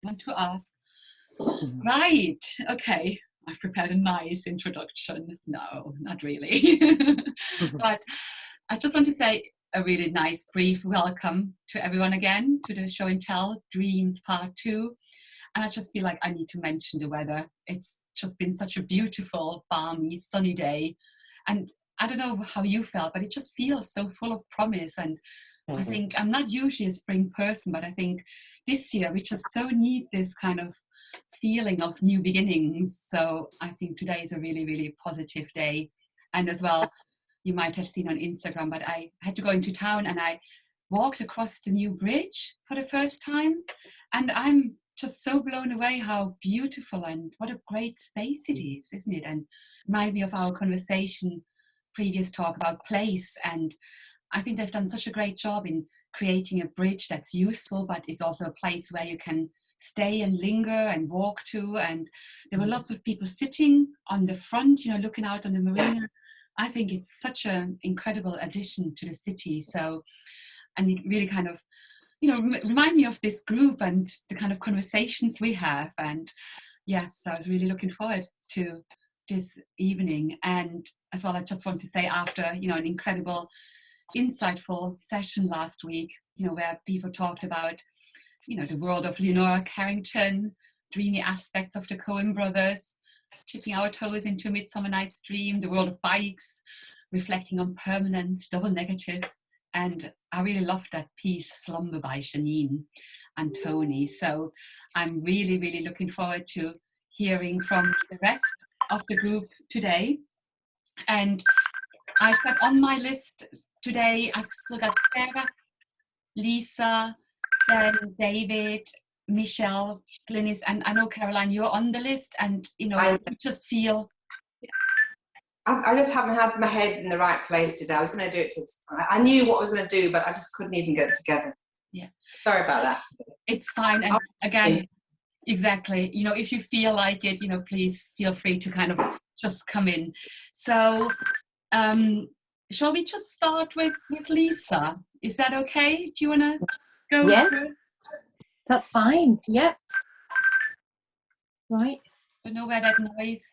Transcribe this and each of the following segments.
want to ask. Right, okay. I've prepared a nice introduction. No, not really. But I just want to say a really nice brief welcome to everyone again to the Show and Tell Dreams Part 2. And I just feel like I need to mention the weather. It's just been such a beautiful, balmy, sunny day. And I don't know how you felt, but it just feels so full of promise. And I think I'm not usually a spring person, but I think this year we just so need this kind of feeling of new beginnings. So I think today is a really, really positive day. And as well, you might have seen on Instagram, but I had to go into town and I walked across the new bridge for the first time. And I'm just so blown away how beautiful and what a great space it is, isn't it? And remind me of our conversation, previous talk about place. And I think they've done such a great job in creating a bridge that's useful, but it's also a place where you can stay and linger and walk to. And there were lots of people sitting on the front, you know, looking out on the marina. I think it's such an incredible addition to the city. So, and it really kind of, you know, remind me of this group and the kind of conversations we have. And yeah, so I was really looking forward to this evening. And as well, I just want to say, after, you know, an incredible, insightful session last week, you know, where people talked about, you know, the world of Leonora Carrington, dreamy aspects of the Coen brothers, chipping our toes into Midsummer Night's Dream, the world of bikes, reflecting on permanence, double negative. And I really loved that piece, Slumber by Janine and Tony. So I'm really, really looking forward to hearing from the rest of the group today. And I've got on my list today, I've still got Sarah, Lisa, then David, Michelle, Glynis, and I know, Caroline, you're on the list, and, you know, you just feel... I just haven't had my head in the right place today. I was going to do it. I knew what I was going to do, but I just couldn't even get it together. Yeah. Sorry about that. It's fine. And again, exactly, you know, if you feel like it, you know, please feel free to kind of just come in. So, shall we just start with Lisa? Is that okay? Do you want to go? Yeah, that's fine. Yeah. Right. I know where that noise.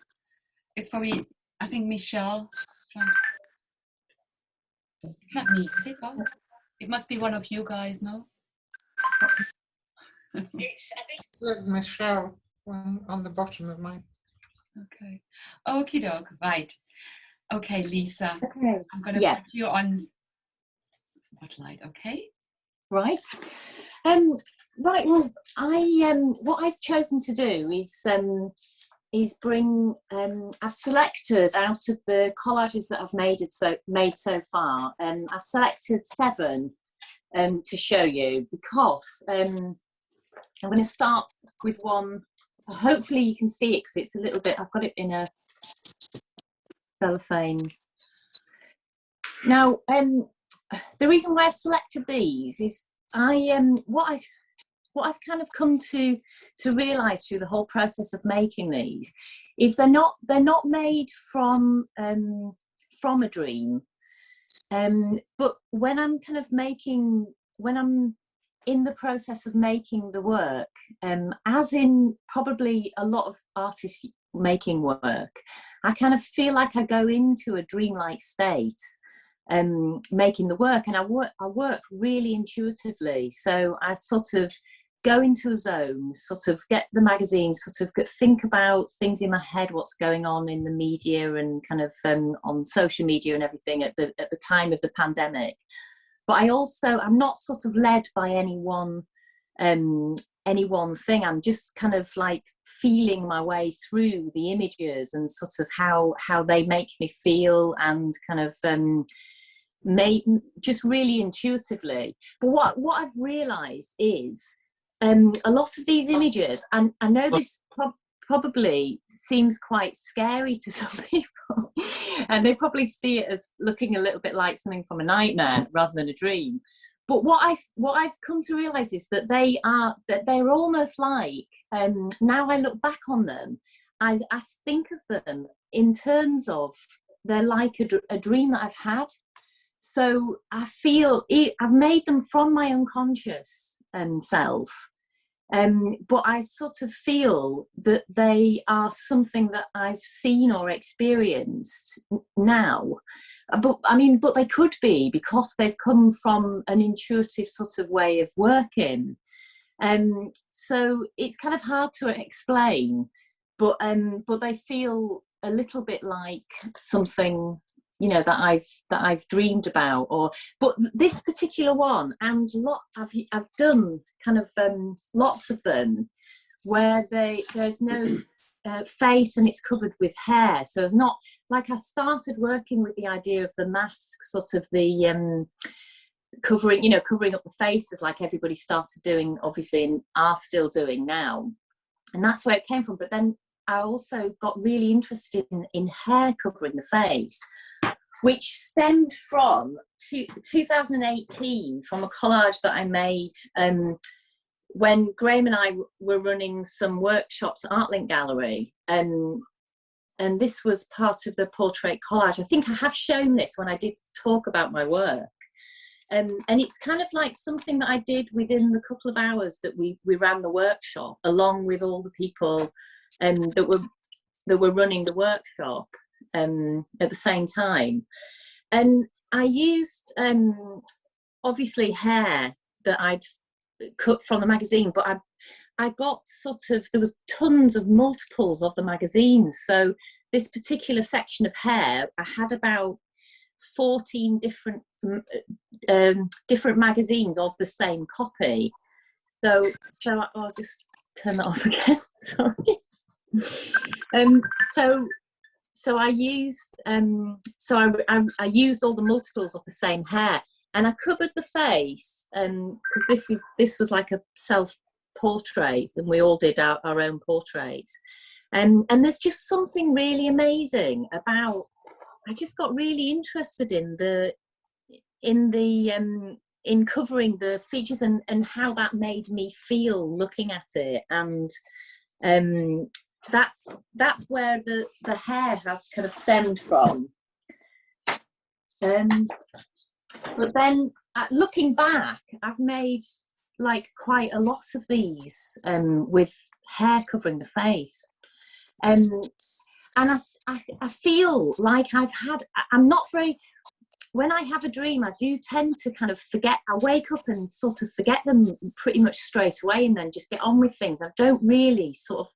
It's probably, I think, Michelle. It's not me, is it? Oh, it must be one of you guys, no? I think it's Michelle on the bottom of mine. Okay. Okie doke. Right. Okay, Lisa. Okay. I'm going to put you on spotlight, okay? Right. Right. Well, what I've chosen to do is bring. I've selected out of the collages that I've made so far. I've selected 7 to show you, because I'm going to start with one. Hopefully you can see it, because it's a little bit. I've got it in a cellophane. Now, the reason why I've selected these is what I've kind of come to realise through the whole process of making these is they're not made from a dream, but when I'm in the process of making the work, as in probably a lot of artists making work, I kind of feel like I go into a dreamlike state making the work, and I work really intuitively. So I sort of go into a zone, sort of get the magazine, sort of think about things in my head, what's going on in the media and kind of on social media and everything at the time of the pandemic. But I'm not sort of led by any one thing. I'm just kind of like feeling my way through the images and sort of how they make me feel, and kind of just really intuitively. But what I've realised is a lot of these images, and I know this probably seems quite scary to some people, and they probably see it as looking a little bit like something from a nightmare rather than a dream. But what I've come to realise is that they're almost like, now I look back on them, I think of them in terms of they're like a dream that I've had. So I feel I've made them from my unconscious self, But I sort of feel that they are something that I've seen or experienced now. But they could be, because they've come from an intuitive sort of way of working. So it's kind of hard to explain, but they feel a little bit like something, you know, that I've dreamed about. But this particular one, and I've done kind of lots of them where there's no face and it's covered with hair. So it's not like, I started working with the idea of the mask, sort of the covering up the faces, like everybody started doing, obviously, and are still doing now, and that's where it came from. But then I also got really interested in hair covering the face, which stemmed from 2018, from a collage that I made when Graham and I were running some workshops at Artlink Gallery, and this was part of the portrait collage. I think I have shown this when I did talk about my work. And it's kind of like something that I did within the couple of hours that we ran the workshop, along with all the people that were running the workshop at the same time. And I used obviously hair that I'd cut from the magazine, but I got sort of, there was tons of multiples of the magazines. So this particular section of hair, I had about 14 different magazines of the same copy. So I'll just turn that off again. Sorry. So I used I used all the multiples of the same hair, and I covered the face because this was like a self-portrait, and we all did our own portraits. And there's just something really amazing about, I just got really interested in covering the features and how that made me feel looking at it. And that's where the hair has kind of stemmed from. But then looking back, I've made like quite a lot of these with hair covering the face. And I feel like I'm not very, when I have a dream, I do tend to kind of forget. I wake up and sort of forget them pretty much straight away and then just get on with things. I don't really sort of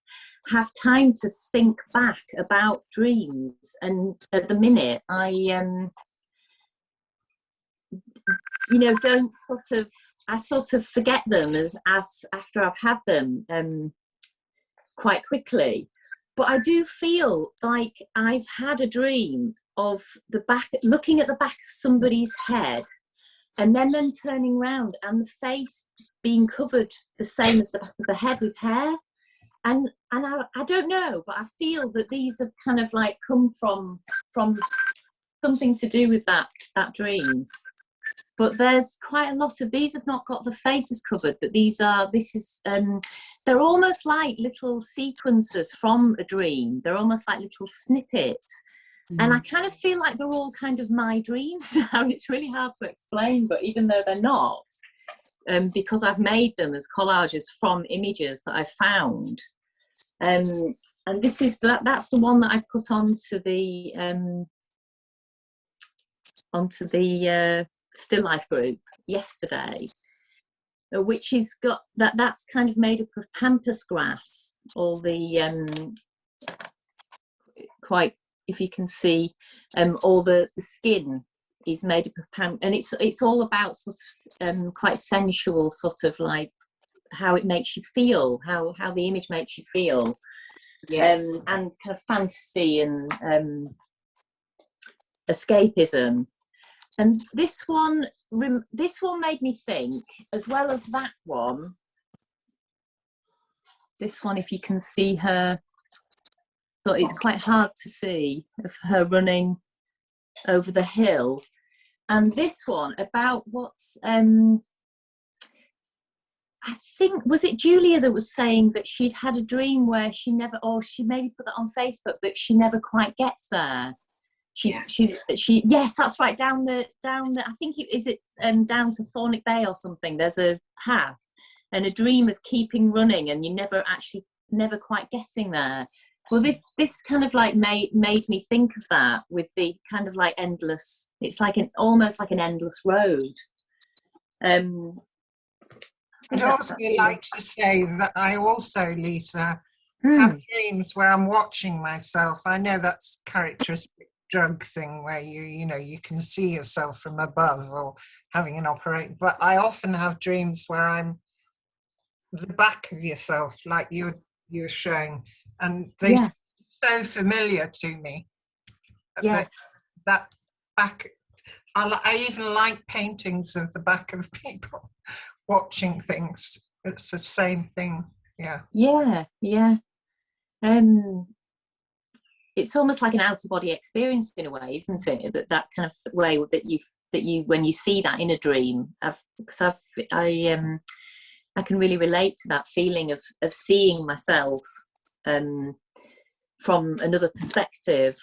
have time to think back about dreams. And at the minute, I I sort of forget them as after I've had them quite quickly. But I do feel like I've had a dream of looking at the back of somebody's head, and then them turning around and the face being covered the same as the back of the head with hair. And I don't know, but I feel that these have kind of like come from something to do with that dream. But there's quite a lot of these have not got the faces covered, but they're almost like little sequences from a dream. They're almost like little snippets. And I kind of feel like they're all kind of my dreams now. It's really hard to explain, but even though they're not, because I've made them as collages from images that I found. And this is that's the one that I put onto the Still Life group yesterday, which is got that's kind of made up of pampas grass. All the quite, if you can see, all the skin is made up of and it's all about sort of quite sensual, sort of like how it makes you feel, how the image makes you feel. Yeah. And kind of fantasy and escapism. And this one made me think, as well as that one. This one, if you can see her, so it's quite hard to see, of her running over the hill. And this one about what's, I think, was it Julia that was saying that she'd had a dream where she never, or she maybe put that on Facebook, that she never quite gets there. She yes, that's right, down the I think is it down to Thornick Bay or something, there's a path, and a dream of keeping running, and you never quite getting there. Well, this kind of like made me think of that, with the kind of like endless. It's like almost like an endless road. I'd also like to say that I also, Lisa, have dreams where I'm watching myself. I know that's characteristic drug thing where you can see yourself from above or having an operation, but I often have dreams where I'm the back of yourself, like you're showing, and they seem so familiar to me. Yes. That back, I even like paintings of the back of people watching things. It's the same thing. Yeah. It's almost like an out of body experience in a way, isn't it? That kind of way that you when you see that in a dream. Because I can really relate to that feeling of seeing myself from another perspective.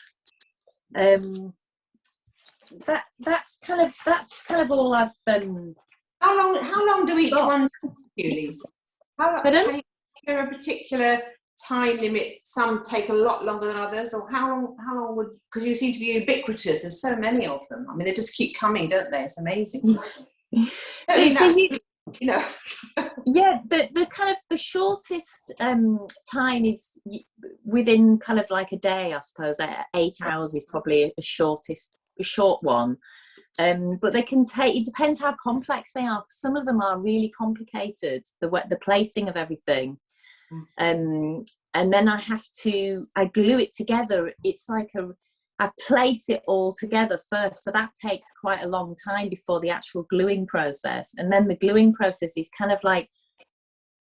That's kind of all I've. How long do each one take you, Lisa? Is there a particular time limit? Some take a lot longer than others, or how long would? Because you seem to be ubiquitous. There's so many of them. I mean, they just keep coming, don't they? It's amazing. Yeah, the kind of the shortest time is within kind of like a day, I suppose. 8 hours is probably a short one. But they can take, it depends how complex they are. Some of them are really complicated, the placing of everything. And then I glue it together. It's like I place it all together first. So that takes quite a long time before the actual gluing process. And then the gluing process is kind of like,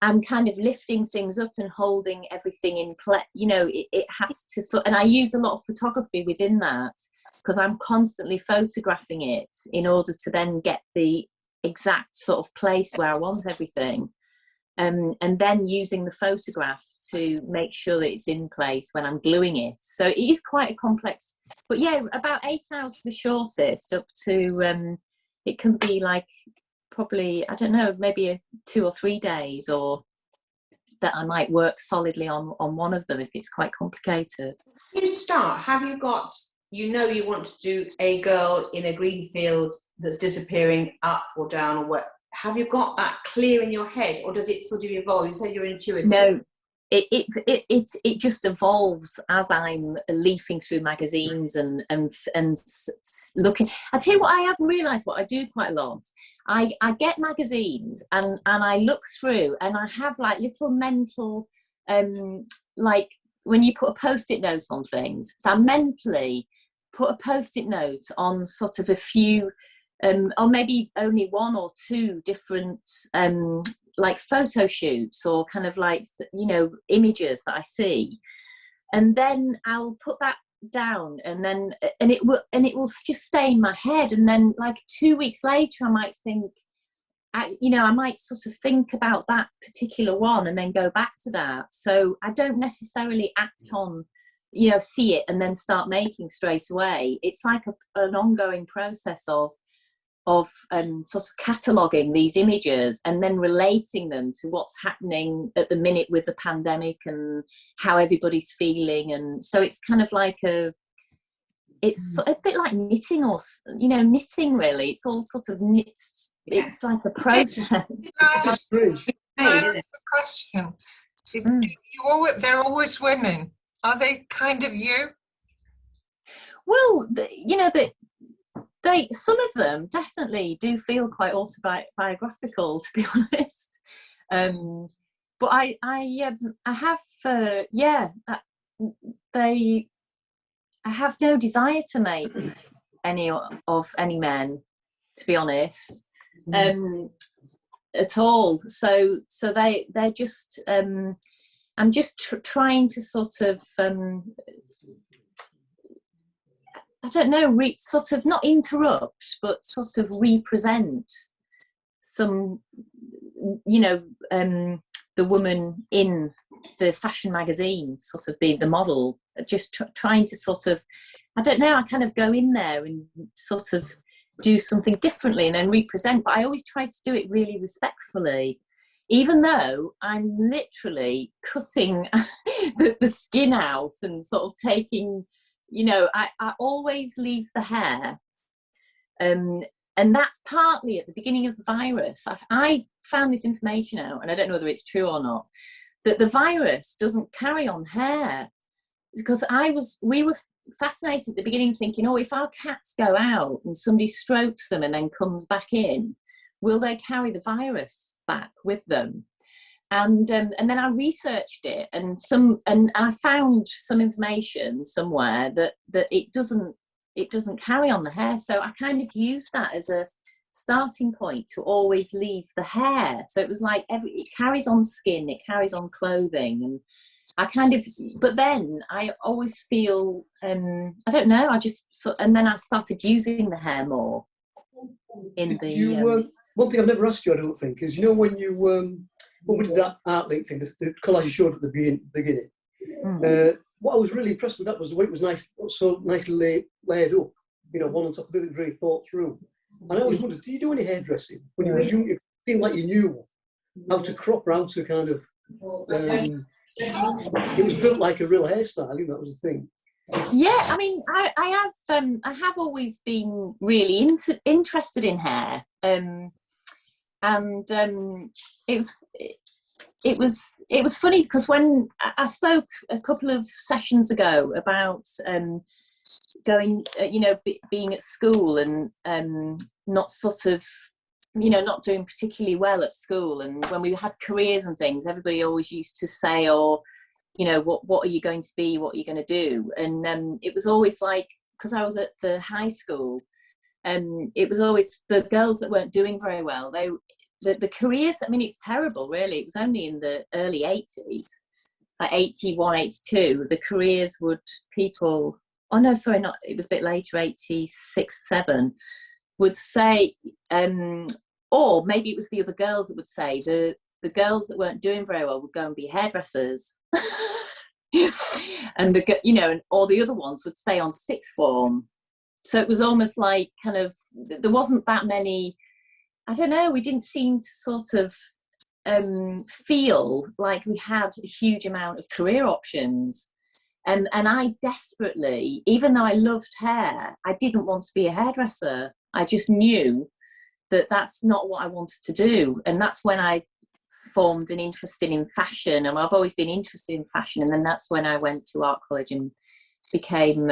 I'm kind of lifting things up and holding everything in place. It has to, and I use a lot of photography within that, because I'm constantly photographing it in order to then get the exact sort of place where I want everything. And then using the photograph to make sure that it's in place when I'm gluing it. So it is quite a complex, but yeah, about 8 hours for the shortest, up to, it can be like probably, I don't know, maybe 2 or 3 days, or that I might work solidly on one of them if it's quite complicated. You start, have you got, you want to do a girl in a green field that's disappearing up or down or what? Have you got that clear in your head, or does it sort of evolve? You said you're intuitive. No, it just evolves as I'm leafing through magazines and looking. I tell you what, I have realised what I do quite a lot. I get magazines and I look through, and I have like little mental, like when you put a post-it note on things. So I mentally put a post-it note on sort of a few, or maybe only 1 or 2 different like photo shoots, or kind of like images that I see, and then I'll put that down, and it will just stay in my head, and then like 2 weeks later I might think, I might sort of think about that particular one and then go back to that. So I don't necessarily act on, see it and then start making straight away. It's like an ongoing process of sort of cataloguing these images and then relating them to what's happening at the minute with the pandemic and how everybody's feeling. And so it's kind of like it's a bit like knitting, or knitting really. It's all sort of knits. It's like a process. That's the question. They're always women. Are they kind of you? Well, some of them definitely do feel quite autobiographical, to be honest. But I have, I have no desire to make any men, to be honest, at all. So they're just. I'm just trying to sort of. I don't know, sort of not interrupt, but sort of represent some, the woman in the fashion magazine, sort of being the model, just trying to sort of, I don't know, I kind of go in there and sort of do something differently and then represent, but I always try to do it really respectfully. even though I'm literally cutting the skin out and sort of taking, you know, I always leave the hair. And that's partly at the beginning of the virus. I found this information out, and I don't know whether it's true or not, that the virus doesn't carry on hair. Because we were fascinated at the beginning thinking, oh, if our cats go out and somebody strokes them and then comes back in, will they carry the virus back with them? And then I researched it, and I found some information somewhere that it doesn't carry on the hair. So I kind of used that as a starting point to always leave the hair. So it was like it carries on skin, it carries on clothing, and but then I always feel, I don't know, and then I started using the hair more in one thing I've never asked you, I don't think, is, you know, when we did that art link thing, the collage you showed at the beginning, what I was really impressed with that was the way it was so nicely laid up, you know, one on top of the other, very thought through. And I always wondered, did you do any hairdressing? When you were young, it seemed like you knew how to crop, or how to kind of, it was built like a real hairstyle, I think that was the thing. Yeah, I mean, I have always been really interested in hair, and it was funny because when I spoke a couple of sessions ago about going, being at school and not sort of, not doing particularly well at school, and when we had careers and things, everybody always used to say, or, what are you going to be, what are you going to do? And it was always like, because I was at the high school, it was always the girls that weren't doing very well. The careers, I mean, it's terrible, really. It was only in the early 80s, like 81, 82, the careers people, oh no, sorry, not, it was a bit later, 86, 7, would say, or maybe it was the other girls that would say, the girls that weren't doing very well would go and be hairdressers. And and all the other ones would stay on sixth form. So it was almost like kind of, there wasn't that many, I don't know, we didn't seem to sort of feel like we had a huge amount of career options. And I desperately, even though I loved hair, I didn't want to be a hairdresser. I just knew that that's not what I wanted to do. And that's when I formed an interest in fashion, and I've always been interested in fashion. And then that's when I went to art college and became,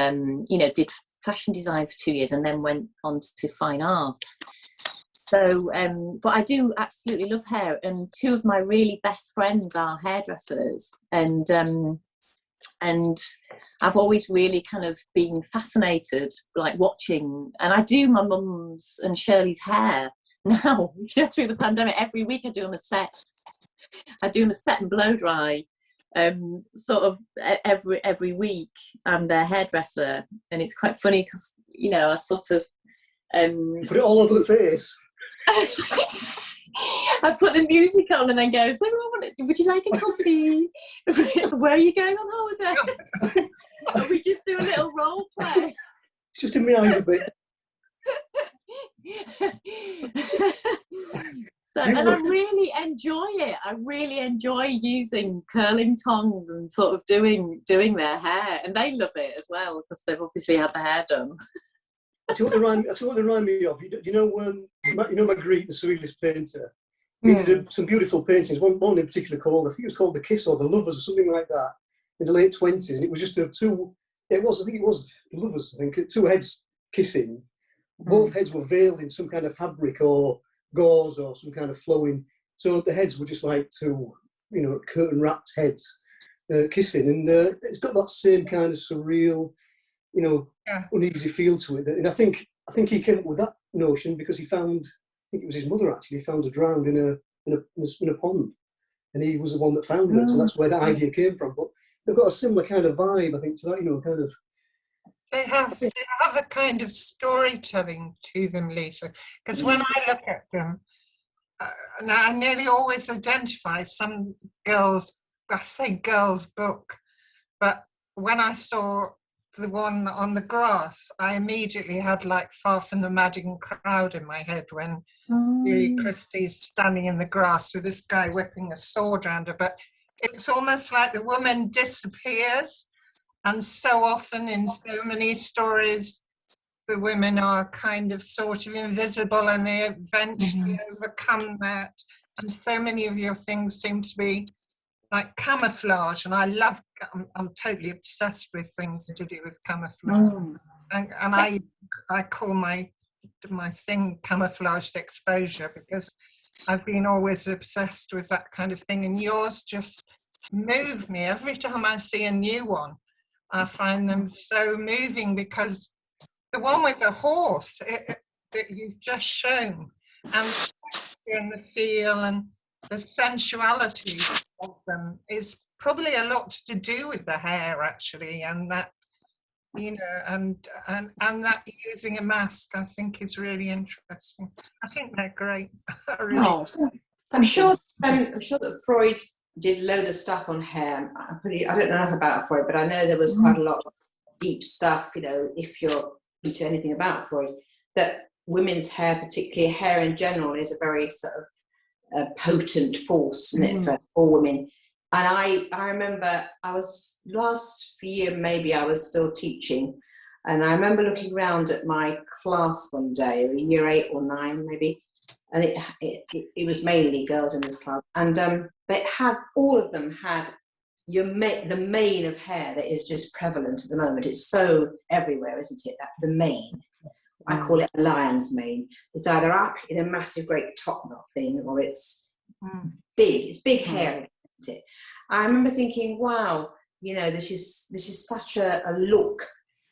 did fashion design for 2 years, and then went on to fine art. So, but I do absolutely love hair, and two of my really best friends are hairdressers, and I've always really kind of been fascinated, like watching, and I do my mum's and Shirley's hair now, through the pandemic. Every week I do them a set. I do them a set and blow dry, sort of every week. I'm their hairdresser, and it's quite funny because, I sort of put it all over the face. I put the music on and then go, so would you like a coffee? Where are you going on holiday? And we just do a little role play. It's just in my eyes a bit. So, and I really enjoy it. I really enjoy using curling tongs and sort of doing their hair, and they love it as well because they've obviously had their hair done. That's what they remind me of. You know Magritte, the surrealist painter. He did some beautiful paintings. One in particular called, I think it was called The Kiss or The Lovers or something like that, in the late 20s. And it was just two. I think it was The Lovers. I think two heads kissing. Both heads were veiled in some kind of fabric or gauze or some kind of flowing. So the heads were just like two, curtain wrapped heads kissing, and it's got that same kind of surreal, uneasy feel to it. And I think he came up with that notion because he found, I think it was his mother actually, found her drowned in a pond, and he was the one that found her. So that's where the idea came from. But they've got a similar kind of vibe, I think, to that, kind of. They have a kind of storytelling to them, Lisa. Because when I look at them, I nearly always identify some girls. I say girls' book, but when I saw the one on the grass, I immediately had like Far From the Madding Crowd in my head when Julie Christie's standing in the grass with this guy whipping a sword around her. But it's almost like the woman disappears. And so often in so many stories, the women are kind of sort of invisible and they eventually overcome that. And so many of your things seem to be like camouflage, and I'm totally obsessed with things to do with camouflage. And I call my thing camouflaged exposure, because I've been always obsessed with that kind of thing, and yours just move me every time I see a new one. I find them so moving, because the one with the horse that you've just shown, and the texture and the feel and the sensuality of them is probably a lot to do with the hair, actually, and that, you know, and that using a mask, I think, is really interesting. I think they're great. Really. I'm sure that Freud did a load of stuff on hair. I don't know enough about Freud, but I know there was quite a lot of deep stuff, you know, if you're into anything about Freud, that women's hair, particularly hair in general, is a very sort of potent force, isn't it, for women. And I remember last year, maybe I was still teaching, and I remember looking around at my class one day, year 8 or 9 maybe, and it was mainly girls in this class, and all of them had the mane of hair that is just prevalent at the moment. It's so everywhere, isn't it? That the mane. I call it a lion's mane. It's either up in a massive, great top knot thing, or it's big. It's big hair, isn't it? I remember thinking, wow, you know, this is such a look,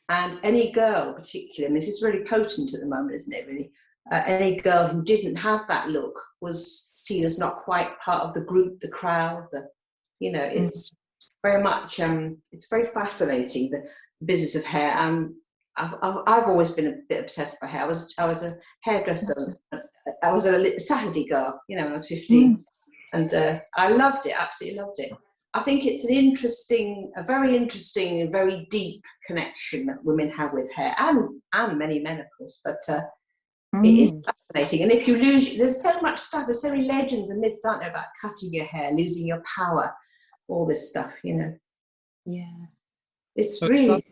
and any girl, particularly, I mean, this is really potent at the moment, isn't it? Really, any girl who didn't have that look was seen as not quite part of the group, the crowd. You know, it's very much. It's very fascinating, the business of hair. I've always been a bit obsessed by hair. I was a hairdresser. I was a Saturday girl, you know, when I was 15, and I loved it. Absolutely loved it. I think it's a very interesting, very deep connection that women have with hair, and many men, of course. But it is fascinating. And if you lose, there's so much stuff. There's so many legends and myths, aren't there, about cutting your hair, losing your power, all this stuff. You know. Yeah. It's really.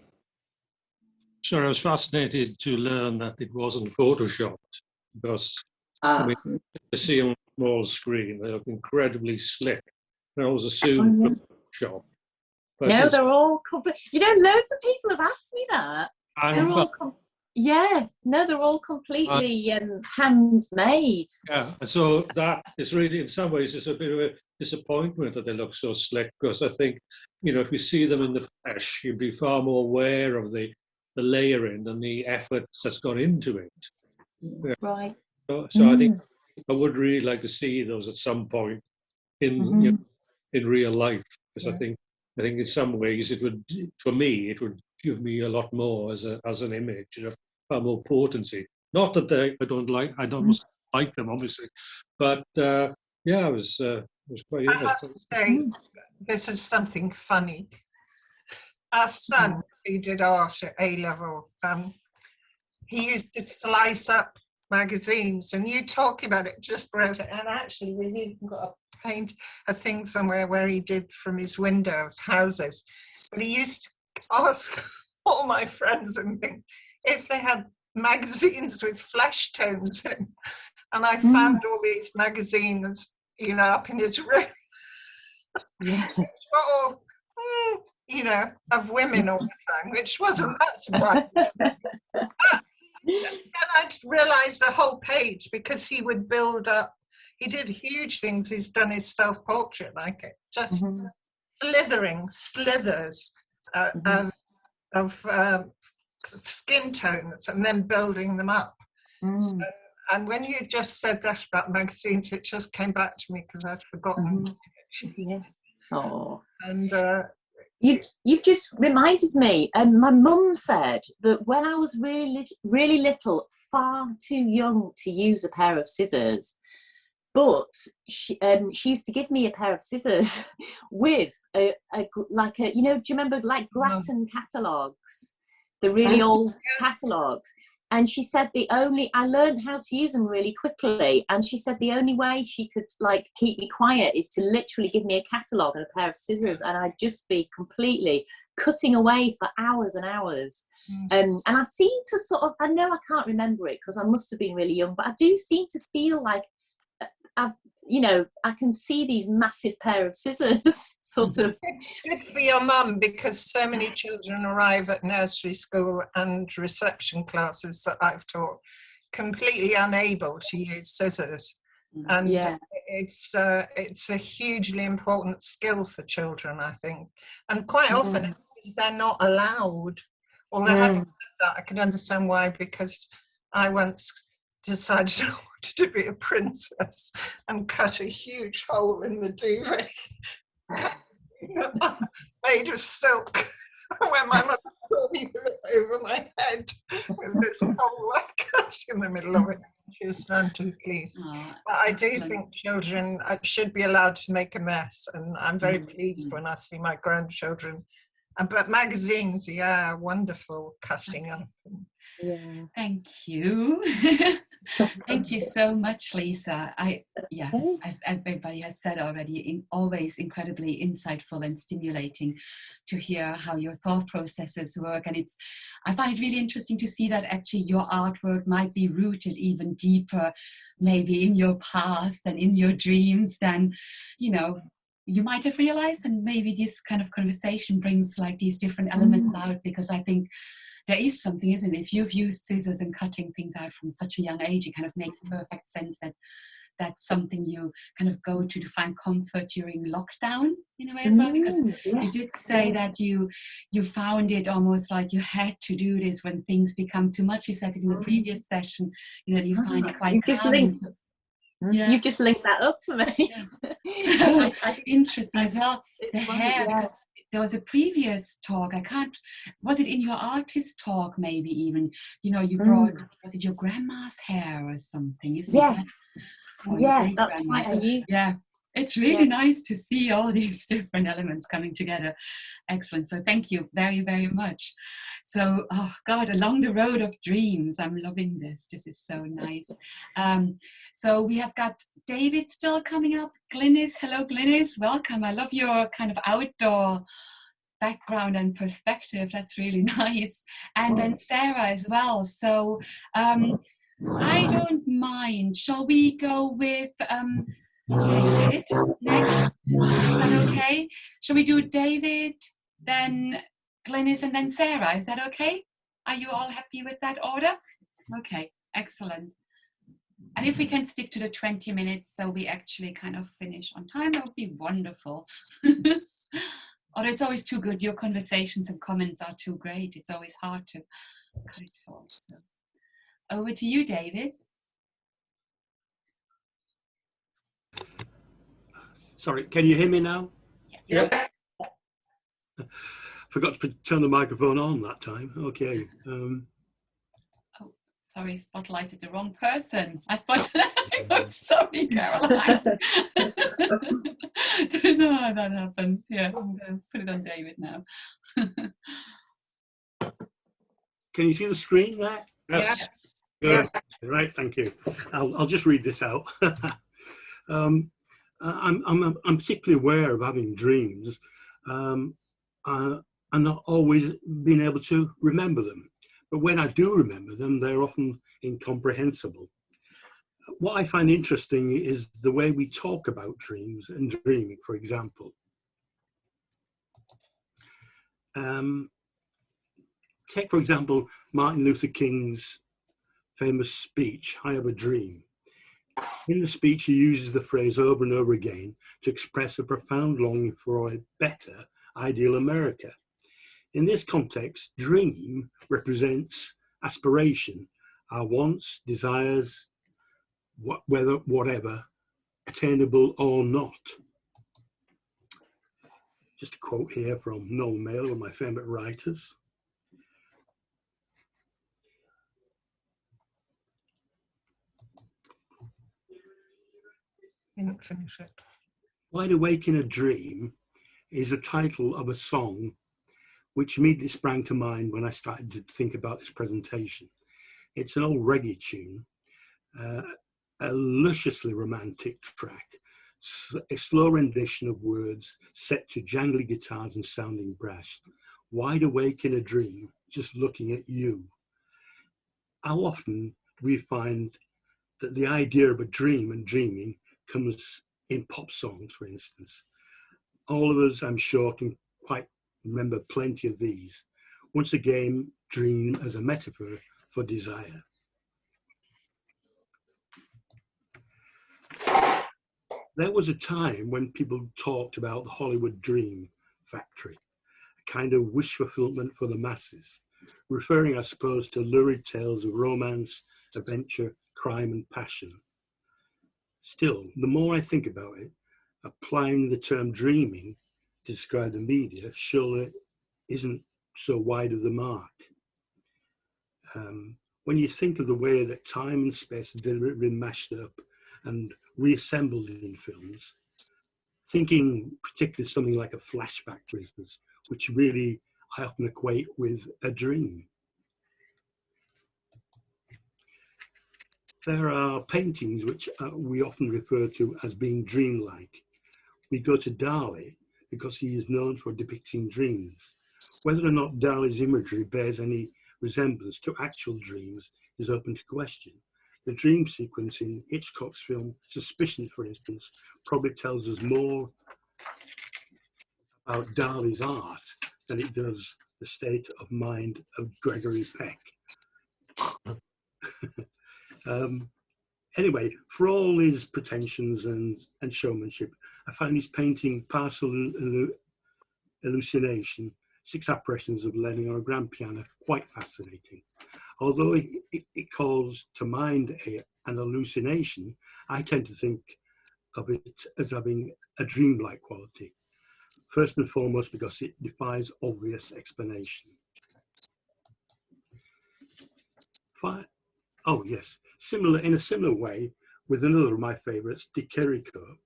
Sure, I was fascinated to learn that it wasn't photoshopped, because I mean, you see on a small screen, they look incredibly slick. I always assumed photoshopped. No, they're all you know, loads of people have asked me that. They're all completely handmade. Yeah, so that is really, in some ways, it's a bit of a disappointment that they look so slick, because I think, you know, if you see them in the flesh, you'd be far more aware of the layering and the effort that's gone into it. Yeah. Right. So I think I would really like to see those at some point in you know, in real life, because I think in some ways it would, for me, it would give me a lot more as an image, you know, far more potency. Not that I don't like them, obviously, but it was quite interesting. I have to say, this is something funny. Our son, who did art at A-level, he used to slice up magazines, and you talking about it just wrote it. And actually, we've even got a thing somewhere where he did from his window of houses. But he used to ask all my friends and things if they had magazines with flesh tones in. And I found all these magazines, you know, up in his room. all, you know, of women all the time, which wasn't that surprising. And I realised the whole page, because he would build up, he did huge things. He's done his self-portrait like it, just slithers of skin tones, and then building them up. And when you just said that about magazines, it just came back to me, because I'd forgotten. And you've just reminded me, and my mum said that when I was really, really little, far too young to use a pair of scissors, but she used to give me a pair of scissors with a you know, do you remember like Grattan catalogues? the really old catalogues. And she said I learned how to use them really quickly. And she said the only way she could like keep me quiet is to literally give me a catalogue and a pair of scissors. And I'd just be completely cutting away for hours and hours. And I seem to sort of, I know I can't remember it because I must have been really young, but I do seem to feel like I can see these massive pair of scissors sort of. Good for your mum, because so many children arrive at nursery school and reception classes that I've taught completely unable to use scissors. And it's a hugely important skill for children, I think. And quite often they're not allowed, or they haven't that. I can understand why, because I once decided I wanted to be a princess and cut a huge hole in the duvet made of silk. When my mother saw me with it over my head with this hole I cut in the middle of it, she was none too pleased. But I do think children should be allowed to make a mess, and I'm very pleased when I see my grandchildren. But magazines, wonderful cutting up. Yeah. Thank you. Thank you so much, Lisa. As everybody has said already, always incredibly insightful and stimulating to hear how your thought processes work. And I find it really interesting to see that actually your artwork might be rooted even deeper, maybe in your past and in your dreams than, you might have realized. And maybe this kind of conversation brings like these different elements out, because I think there is something, isn't it? If you've used scissors and cutting things out from such a young age, it kind of makes perfect sense that that's something you kind of go to find comfort during lockdown in a way as well, because you did say that you found it almost like you had to do this when things become too much. You said this in the previous session, you find it quite calming. You've just linked that up for me. Interesting as well. The hair, because there was a previous talk, was it in your artist talk maybe even, you brought, was it your grandma's hair or something, isn't it? That's right. Yeah, it's really nice to see all these different elements coming together. Excellent. So thank you very, very much. So, oh God, along the road of dreams, I'm loving this. This is so nice. So we have got David still coming up. Glynis, hello Glynis, welcome. I love your kind of outdoor background and perspective. That's really nice. And then Sarah as well. So I don't mind. Shall we go with David next? Is that okay? Shall we do David, then Glynis, and then Sarah? Is that okay? Are you all happy with that order? Okay, excellent. And if we can stick to the 20 minutes so we actually kind of finish on time, that would be wonderful. Or it's always too good. Your conversations and comments are too great. It's always hard to cut it short. So. Over to you, David. Sorry, can you hear me now? Yeah. Forgot to turn the microphone on that time. Okay. Oh, sorry, spotlighted the wrong person. I spotted. I'm sorry, Caroline. Don't know how that happened. Yeah, I'm going to put it on David now. Can you see the screen there? Yes. Good. Yes. Right, thank you. I'll just read this out. I'm particularly aware of having dreams and not always being able to remember them. But when I do remember them, they're often incomprehensible. What I find interesting is the way we talk about dreams and dreaming, for example. Take, for example, Martin Luther King's famous speech, I Have a Dream. In the speech, he uses the phrase over and over again to express a profound longing for a better, ideal America. In this context, dream represents aspiration, our wants, desires, whatever, attainable or not. Just a quote here from Noel Mailer, one of my favourite writers. Didn't finish it. Wide Awake in a Dream is the title of a song which immediately sprang to mind when I started to think about this presentation. It's an old reggae tune, a lusciously romantic track, a slow rendition of words set to jangly guitars and sounding brass. Wide awake in a dream, just looking at you. How often do we find that the idea of a dream and dreaming comes in pop songs, for instance? All of us, I'm sure, can quite remember plenty of these. Once again, dream as a metaphor for desire. There was a time when people talked about the Hollywood dream factory, a kind of wish fulfillment for the masses, referring, I suppose, to lurid tales of romance, adventure, crime and passion. Still, the more I think about it, applying the term dreaming to describe the media surely isn't so wide of the mark. When you think of the way that time and space have been mashed up and reassembled in films, thinking particularly something like a flashback, for instance, which really I often equate with a dream. There are paintings which we often refer to as being dreamlike. We go to Dali because he is known for depicting dreams. Whether or not Dali's imagery bears any resemblance to actual dreams is open to question. The dream sequence in Hitchcock's film Suspicion, for instance, probably tells us more about Dali's art than it does the state of mind of Gregory Peck. Anyway, for all his pretensions and showmanship, I found his painting Partial Hallucination, 6 apparitions of Lenny on a grand piano, quite fascinating. Although it calls to mind an hallucination, I tend to think of it as having a dreamlike quality. First and foremost because it defies obvious explanation. Oh yes, in a similar way with another of my favourites, De Chirico,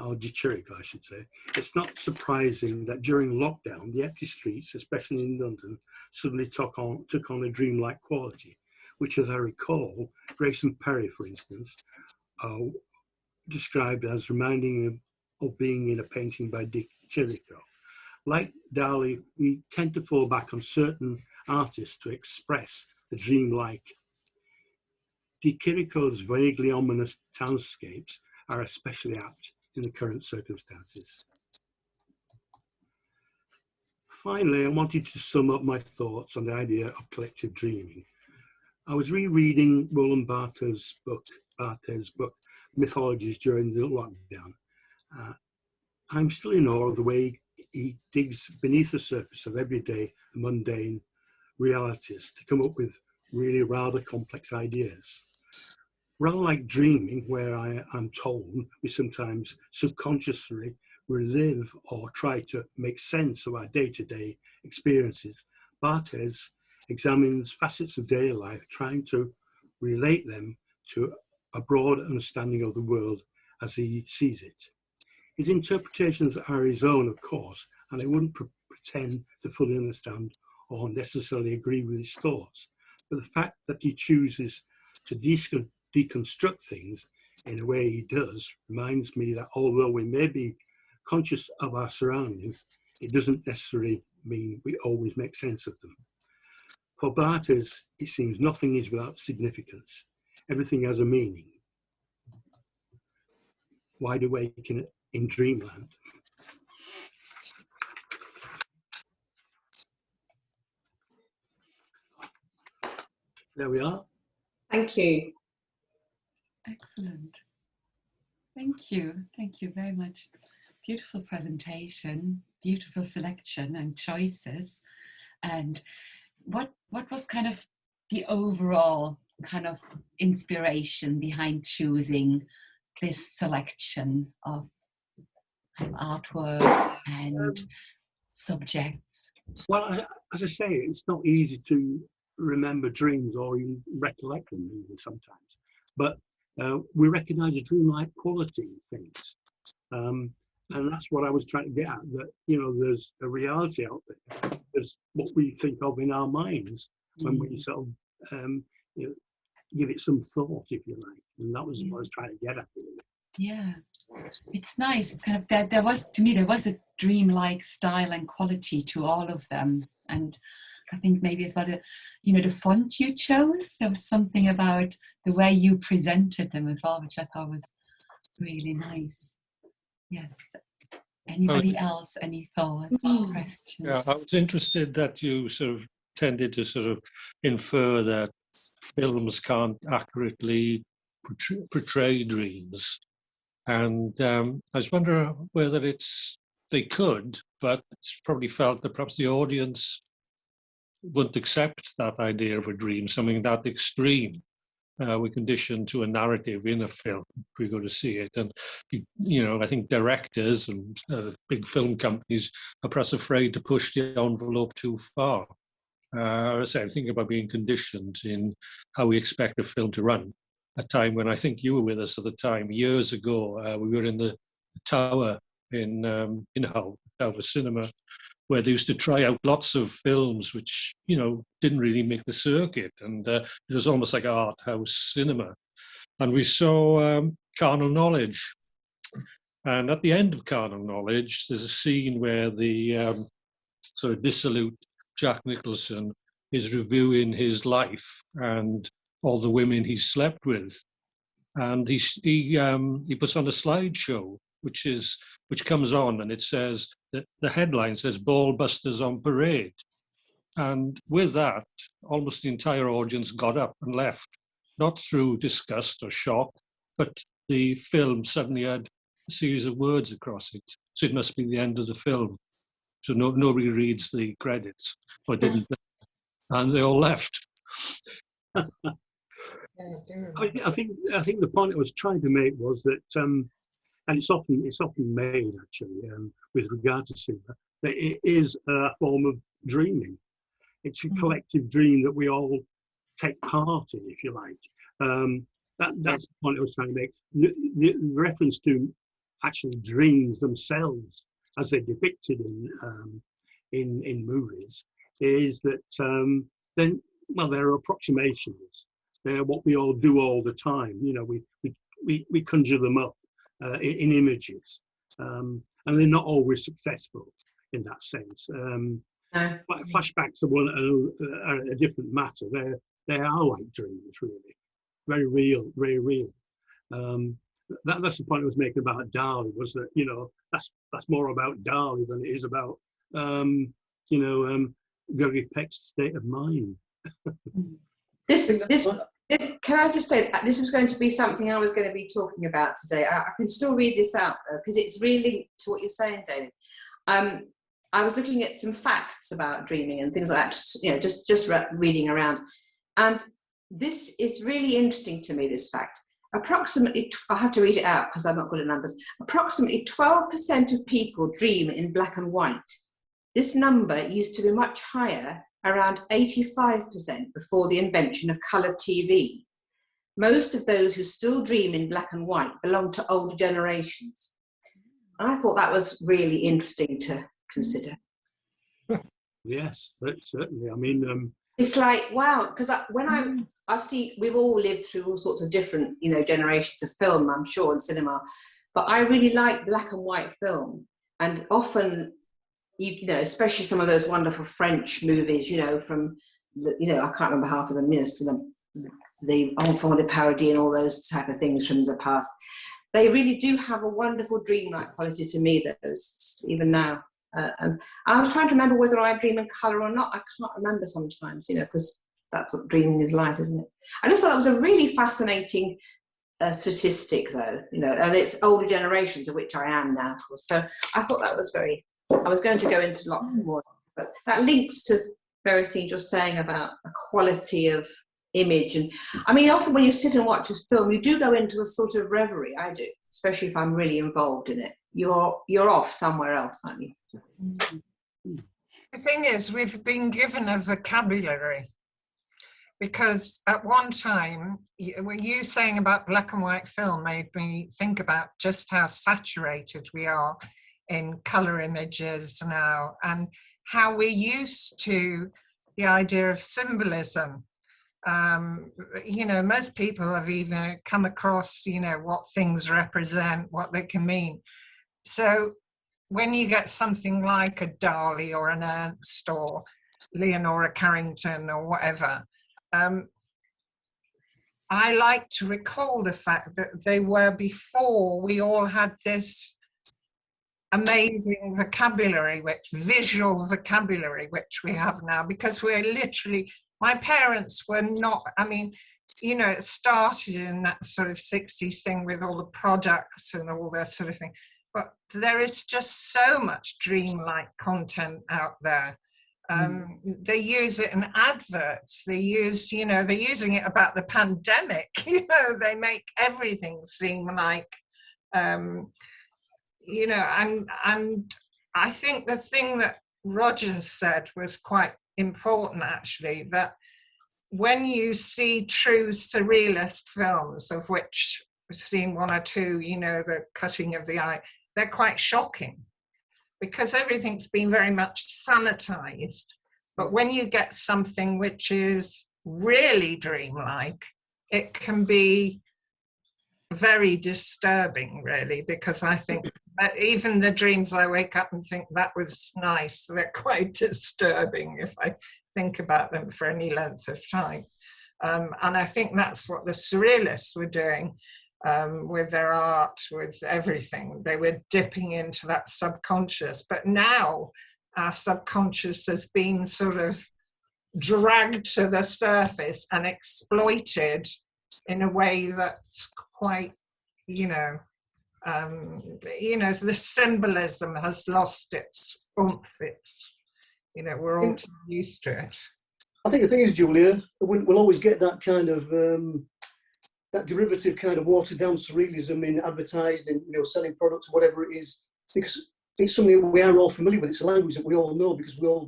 or De Chirico I should say. It's not surprising that during lockdown, the empty streets, especially in London, suddenly took on a dreamlike quality, which, as I recall, Grayson Perry, for instance, described as reminding him of being in a painting by De Chirico. Like Dali, we tend to fall back on certain artists to express the dreamlike. De Chirico's vaguely ominous townscapes are especially apt in the current circumstances. Finally, I wanted to sum up my thoughts on the idea of collective dreaming. I was rereading Roland Barthes' book, Mythologies during the lockdown. I'm still in awe of the way he digs beneath the surface of everyday mundane realities to come up with really rather complex ideas. Rather like dreaming, where I'm told we sometimes subconsciously relive or try to make sense of our day-to-day experiences, Barthes examines facets of daily life, trying to relate them to a broad understanding of the world as he sees it. His interpretations are his own, of course, and I wouldn't pretend to fully understand or necessarily agree with his thoughts. But the fact that he chooses to deconstruct things in a way he does reminds me that although we may be conscious of our surroundings, it doesn't necessarily mean we always make sense of them. For Barthes, it seems nothing is without significance. Everything has a meaning. Wide awake in dreamland. There we are. Thank you. Excellent. Thank you. Thank you very much. Beautiful presentation, beautiful selection and choices. And what was kind of the overall kind of inspiration behind choosing this selection of artwork and subjects? Well, as I say, it's not easy to remember dreams or even recollect them even sometimes. But we recognise a dreamlike quality in things. And that's what I was trying to get at, that, you know, there's a reality out there. There's what we think of in our minds when we sort of you know, give it some thought, if you like. And that was what I was trying to get at, really. Yeah, it's nice. It's kind of there was, to me, there was a dreamlike style and quality to all of them. And I think maybe as well, you know, the font you chose, there was something about the way you presented them as well, which I thought was really nice. Yes. Anybody else? Any thoughts, questions? Yeah, I was interested that you sort of tended to sort of infer that films can't accurately portray dreams. And I was wondering whether they could, but it's probably felt that perhaps the audience wouldn't accept that idea of a dream, something that extreme. We're conditioned to a narrative in a film if we go to see it. And, you know, I think directors and big film companies are perhaps afraid to push the envelope too far. I say, I'm thinking about being conditioned in how we expect a film to run. A time when I think you were with us at the time, years ago, we were in the Tower in Hull, Tower Cinema, where they used to try out lots of films which, you know, didn't really make the circuit. And it was almost like art house cinema. And we saw Carnal Knowledge. And at the end of Carnal Knowledge, there's a scene where the sort of dissolute Jack Nicholson is reviewing his life and all the women he slept with. And he puts on a slideshow, which comes on, and it says that the headline says "Ball Busters on Parade," and with that, almost the entire audience got up and left, not through disgust or shock, but the film suddenly had a series of words across it, so it must be the end of the film. So nobody reads the credits, or didn't, and they all left. I think the point I was trying to make was that, and it's often made actually with regard to cinema, that it is a form of dreaming. It's a collective dream that we all take part in, if you like. That's the point I was trying to make. The reference to actually dreams themselves, as they're depicted in movies, is that then, well, there are approximations. They're what we all do all the time. You know, we conjure them up in images, and they're not always successful in that sense. Flashbacks are a different matter. They are like dreams, really, very real, very real. That's the point I was making about Dali, was that, you know, that's more about Dali than it is about Gregory Peck's state of mind. Can I just say, this was going to be something I was going to be talking about today. I can still read this out, because it's really linked to what you're saying, David. I was looking at some facts about dreaming and things like that, you know, just reading around. And this is really interesting to me, this fact. Approximately, I have to read it out because I'm not good at numbers, approximately 12% of people dream in black and white. This number used to be much higher, around 85% before the invention of colour TV. Most of those who still dream in black and white belong to older generations. And I thought that was really interesting to consider. Yes, certainly. I mean, it's like, wow, because when I see, we've all lived through all sorts of different, you know, generations of film, I'm sure, and cinema, but I really like black and white film. And often, you know, especially some of those wonderful French movies, you know, from, you know, I can't remember half of them, you know, the Enfant de Paradis and all those type of things from the past. They really do have a wonderful dreamlike quality to me, those, even now. And I was trying to remember whether I dream in colour or not. I can't remember sometimes, you know, because that's what dreaming is like, isn't it? I just thought that was a really fascinating statistic, though, you know, and it's older generations, of which I am now, of course. So I thought that was very, I was going to go into a lot more, but that links to various things you're saying about a quality of image. And I mean, often when you sit and watch a film, you do go into a sort of reverie. I do, especially if I'm really involved in it. You're off somewhere else, aren't you? The thing is, we've been given a vocabulary, because at one time, what you saying about black and white film made me think about just how saturated we are in colour images now, and how we're used to the idea of symbolism. You know, most people have even come across, you know, what things represent, what they can mean. So when you get something like a Dali or an Ernst or Leonora Carrington or whatever, I like to recall the fact that they were before we all had this amazing vocabulary, visual vocabulary, which we have now, because we're literally, my parents were not, I mean, you know, it started in that sort of 60s thing with all the products and all that sort of thing. But there is just so much dreamlike content out there. They use it in adverts. They use, you know, they're using it about the pandemic. You know, they make everything seem like, you know, and I think the thing that Roger said was quite important, actually, that when you see true surrealist films, of which we've seen one or two, you know, the cutting of the eye, they're quite shocking because everything's been very much sanitized. But when you get something which is really dreamlike, it can be very disturbing, really, because I think even the dreams I wake up and think that was nice, they're quite disturbing if I think about them for any length of time. And I think that's what the surrealists were doing with their art, with everything. They were dipping into that subconscious. But now our subconscious has been sort of dragged to the surface and exploited in a way that's quite, you know, the symbolism has lost its oomph. It's, you know, we're all too used to it. I think the thing is, Julia, we'll always get that kind of that derivative kind of watered down surrealism in advertising, you know, selling products or whatever it is, because it's something that we are all familiar with. It's a language that we all know because we all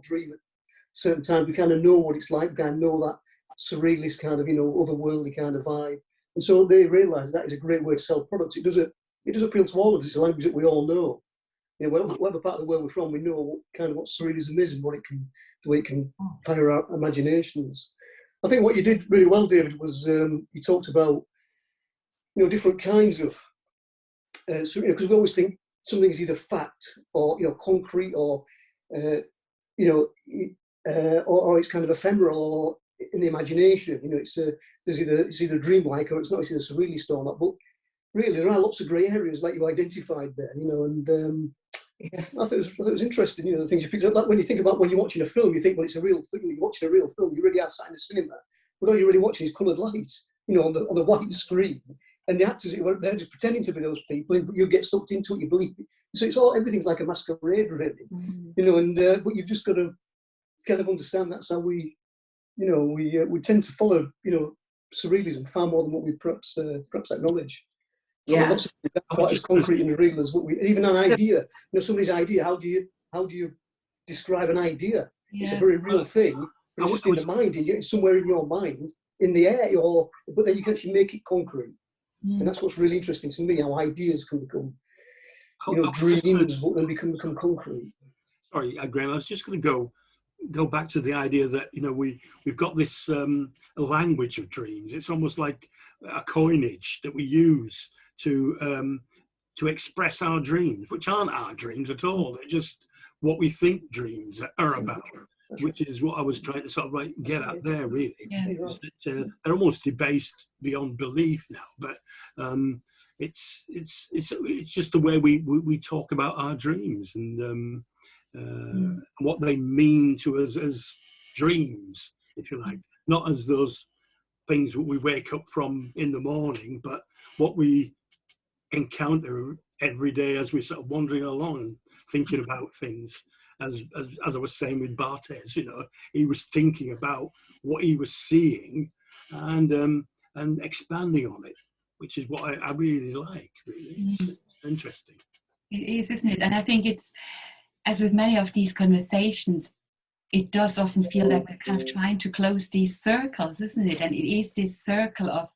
dream at certain times. We kind of know what it's like. We kind of know that surrealist kind of, you know, otherworldly kind of vibe. And so they realise that is a great way to sell products. It does appeal to all of us. It's a language that we all know. You know, whatever part of the world we're from, we know kind of what surrealism is and the way it can fire our imaginations. I think what you did really well, David, was you talked about, you know, different kinds of, because we always think something is either fact or, you know, concrete or, you know, or it's kind of ephemeral or in the imagination. You know, it's either dreamlike or it's not. It's either surrealist or not. But really, there are lots of grey areas like you identified there. You know, and I thought it was interesting. You know, the things you picked up. Like when you think about when you're watching a film, you think, well, it's a real thing. You're watching a real film. You really are sat in the cinema, but all you're really watching is coloured lights. You know, on the white screen, and the actors they're just pretending to be those people, and you get sucked into it. You believe it. So it's everything's like a masquerade, really. You know, and but you've just got to kind of understand that's how we, you know, we tend to follow, you know, surrealism far more than what we perhaps acknowledge. Yeah, not quite as concrete and real as what we. Even an idea, you know, somebody's idea. How do you describe an idea? Yeah. It's a very real thing. But it's just in the mind, it's somewhere in your mind, in the air, but then you can actually make it concrete. And that's what's really interesting to me, how ideas can become, you know, dreams, but then become concrete. Sorry, Graham, I was just going to go back to the idea that, you know, we've got this language of dreams. It's almost like a coinage that we use to express our dreams, which aren't our dreams at all. They're just what we think dreams are about, which is what I was trying to sort of like get at there, really. Yeah. That, they're almost debased beyond belief now, but it's just the way we talk about our dreams and what they mean to us as dreams, if you like, not as those things that we wake up from in the morning, but what we encounter every day as we're sort of wandering along, thinking about things. As I was saying with Barthes, you know, he was thinking about what he was seeing and expanding on it, which is what I really like. Really, it's interesting. It is, isn't it? And I think it's, as with many of these conversations, it does often feel that we're kind of trying to close these circles, isn't it? And it is this circle of,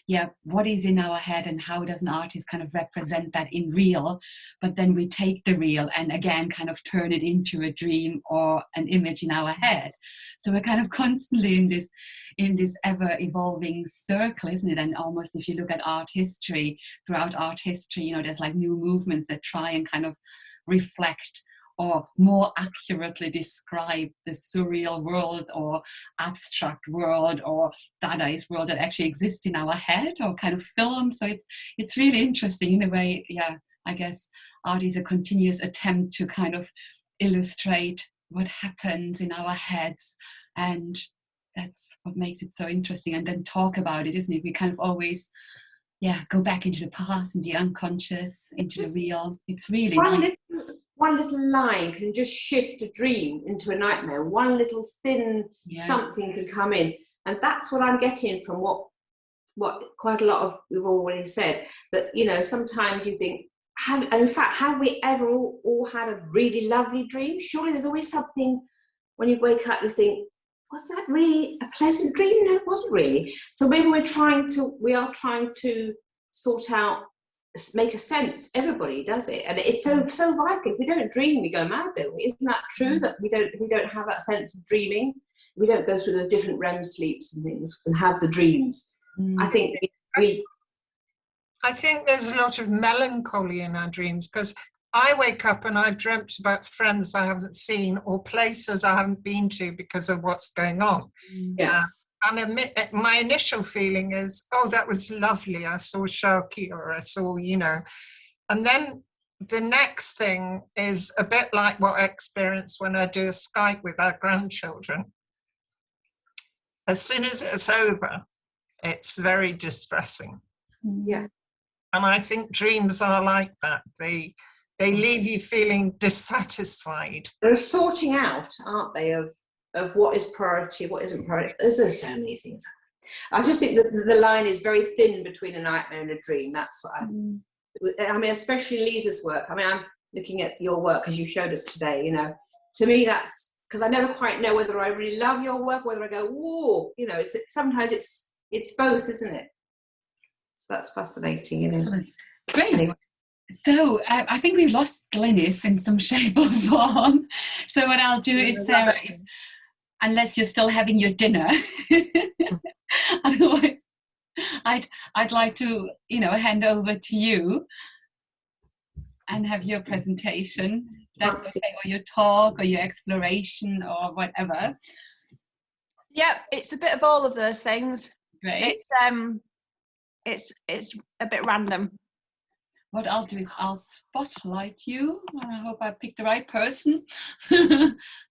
yeah, what is in our head and how does an artist kind of represent that in real? But then we take the real and again kind of turn it into a dream or an image in our head. So we're kind of constantly in this ever evolving circle, isn't it? And almost if you look at art history, throughout art history, you know, there's like new movements that try and kind of reflect or more accurately describe the surreal world or abstract world or Dadaist world that actually exists in our head or kind of film. So it's really interesting in a way. Yeah, I guess art is a continuous attempt to kind of illustrate what happens in our heads, and that's what makes it so interesting. And then talk about it, isn't it? We kind of always, yeah, go back into the past and the unconscious, into the real. It's really nice. One little line can just shift a dream into a nightmare. One little thin something can come in, and that's what I'm getting from what quite a lot of we've already said. That, you know, sometimes you think, have we ever all had a really lovely dream? Surely there's always something when you wake up you think, was that really a pleasant dream? No, it wasn't really. So maybe we are trying to sort out, make a sense. Everybody does it, and it's so vital. If we don't dream, we go mad, don't we? Isn't that true? That we don't have that sense of dreaming. We don't go through those different REM sleeps and things and have the dreams. I think I think there's a lot of melancholy in our dreams, because I wake up and I've dreamt about friends I haven't seen or places I haven't been to because of what's going on. Yeah. And my initial feeling is, oh, that was lovely. I saw Sharky, or I saw, you know. And then the next thing is a bit like what I experience when I do a Skype with our grandchildren. As soon as it's over, it's very distressing. Yeah. And I think dreams are like that. They leave you feeling dissatisfied. They're sorting out, aren't they, of what is priority, what isn't priority. There's so many things. I just think that the line is very thin between a nightmare and a dream. That's what I mean, especially Lisa's work. I mean, I'm looking at your work as you showed us today, you know. To me, that's because I never quite know whether I really love your work, whether I go, whoa, you know, sometimes it's both, isn't it? So that's fascinating, you know. Great. Anyway. So I think we've lost Glynis in some shape or form. So what I'll do is, Sarah, unless you're still having your dinner, otherwise I'd like to, you know, hand over to you and have your presentation. That's okay, or your talk or your exploration or whatever. Yep, it's a bit of all of those things. Great. It's a bit random. What I'll do is I'll spotlight you, and I hope I picked the right person.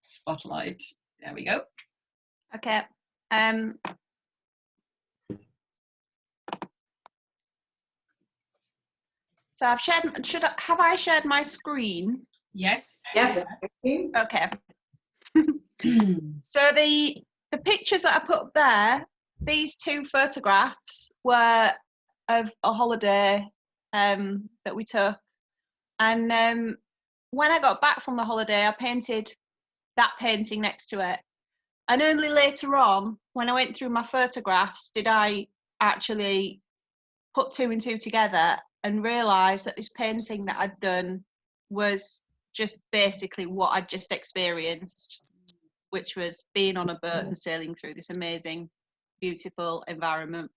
Spotlight. There we go. Okay. So I've shared. Have I shared my screen? Yes. Yes. Okay. So the pictures that I put up there, these two photographs were of a holiday that we took, and when I got back from the holiday, I painted that painting next to it, and only later on, when I went through my photographs, did I actually put two and two together and realise that this painting that I'd done was just basically what I'd just experienced, which was being on a boat and sailing through this amazing, beautiful environment.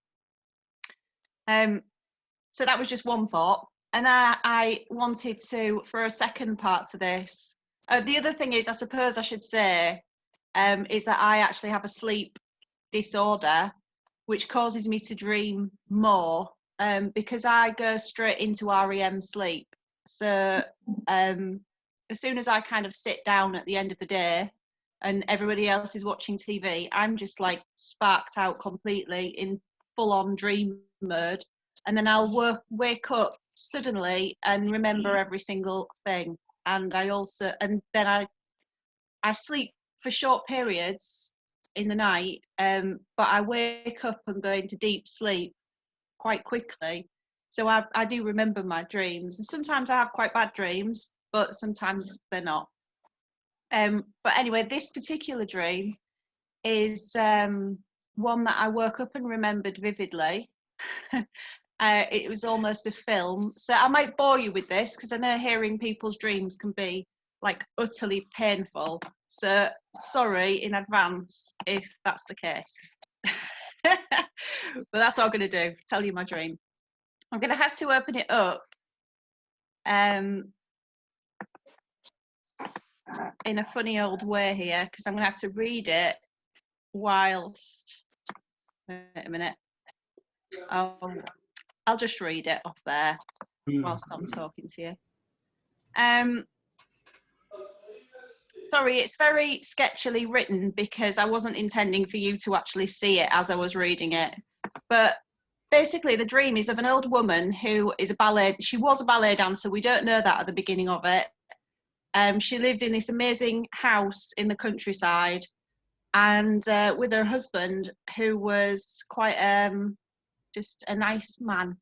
So that was just one thought. And I wanted to, for a second part to this, the other thing is, I suppose I should say, is that I actually have a sleep disorder, which causes me to dream more, because I go straight into REM sleep. So as soon as I kind of sit down at the end of the day and everybody else is watching TV, I'm just like sparked out completely in full-on dream mode. And then I'll wake up suddenly and remember every single thing. And then I sleep for short periods in the night, but I wake up and go into deep sleep quite quickly. So I do remember my dreams. And sometimes I have quite bad dreams, but sometimes they're not. But anyway, this particular dream is one that I woke up and remembered vividly. It was almost a film. So I might bore you with this because I know hearing people's dreams can be like utterly painful. So sorry in advance if that's the case. But that's what I'm going to do, tell you my dream. I'm going to have to open it up in a funny old way here because I'm going to have to read it whilst, wait a minute, I'll just read it off there whilst I'm talking to you. Sorry, it's very sketchily written because I wasn't intending for you to actually see it as I was reading it. But basically the dream is of an old woman who is she was a ballet dancer. We don't know that at the beginning of it. She lived in this amazing house in the countryside and with her husband who was quite just a nice man.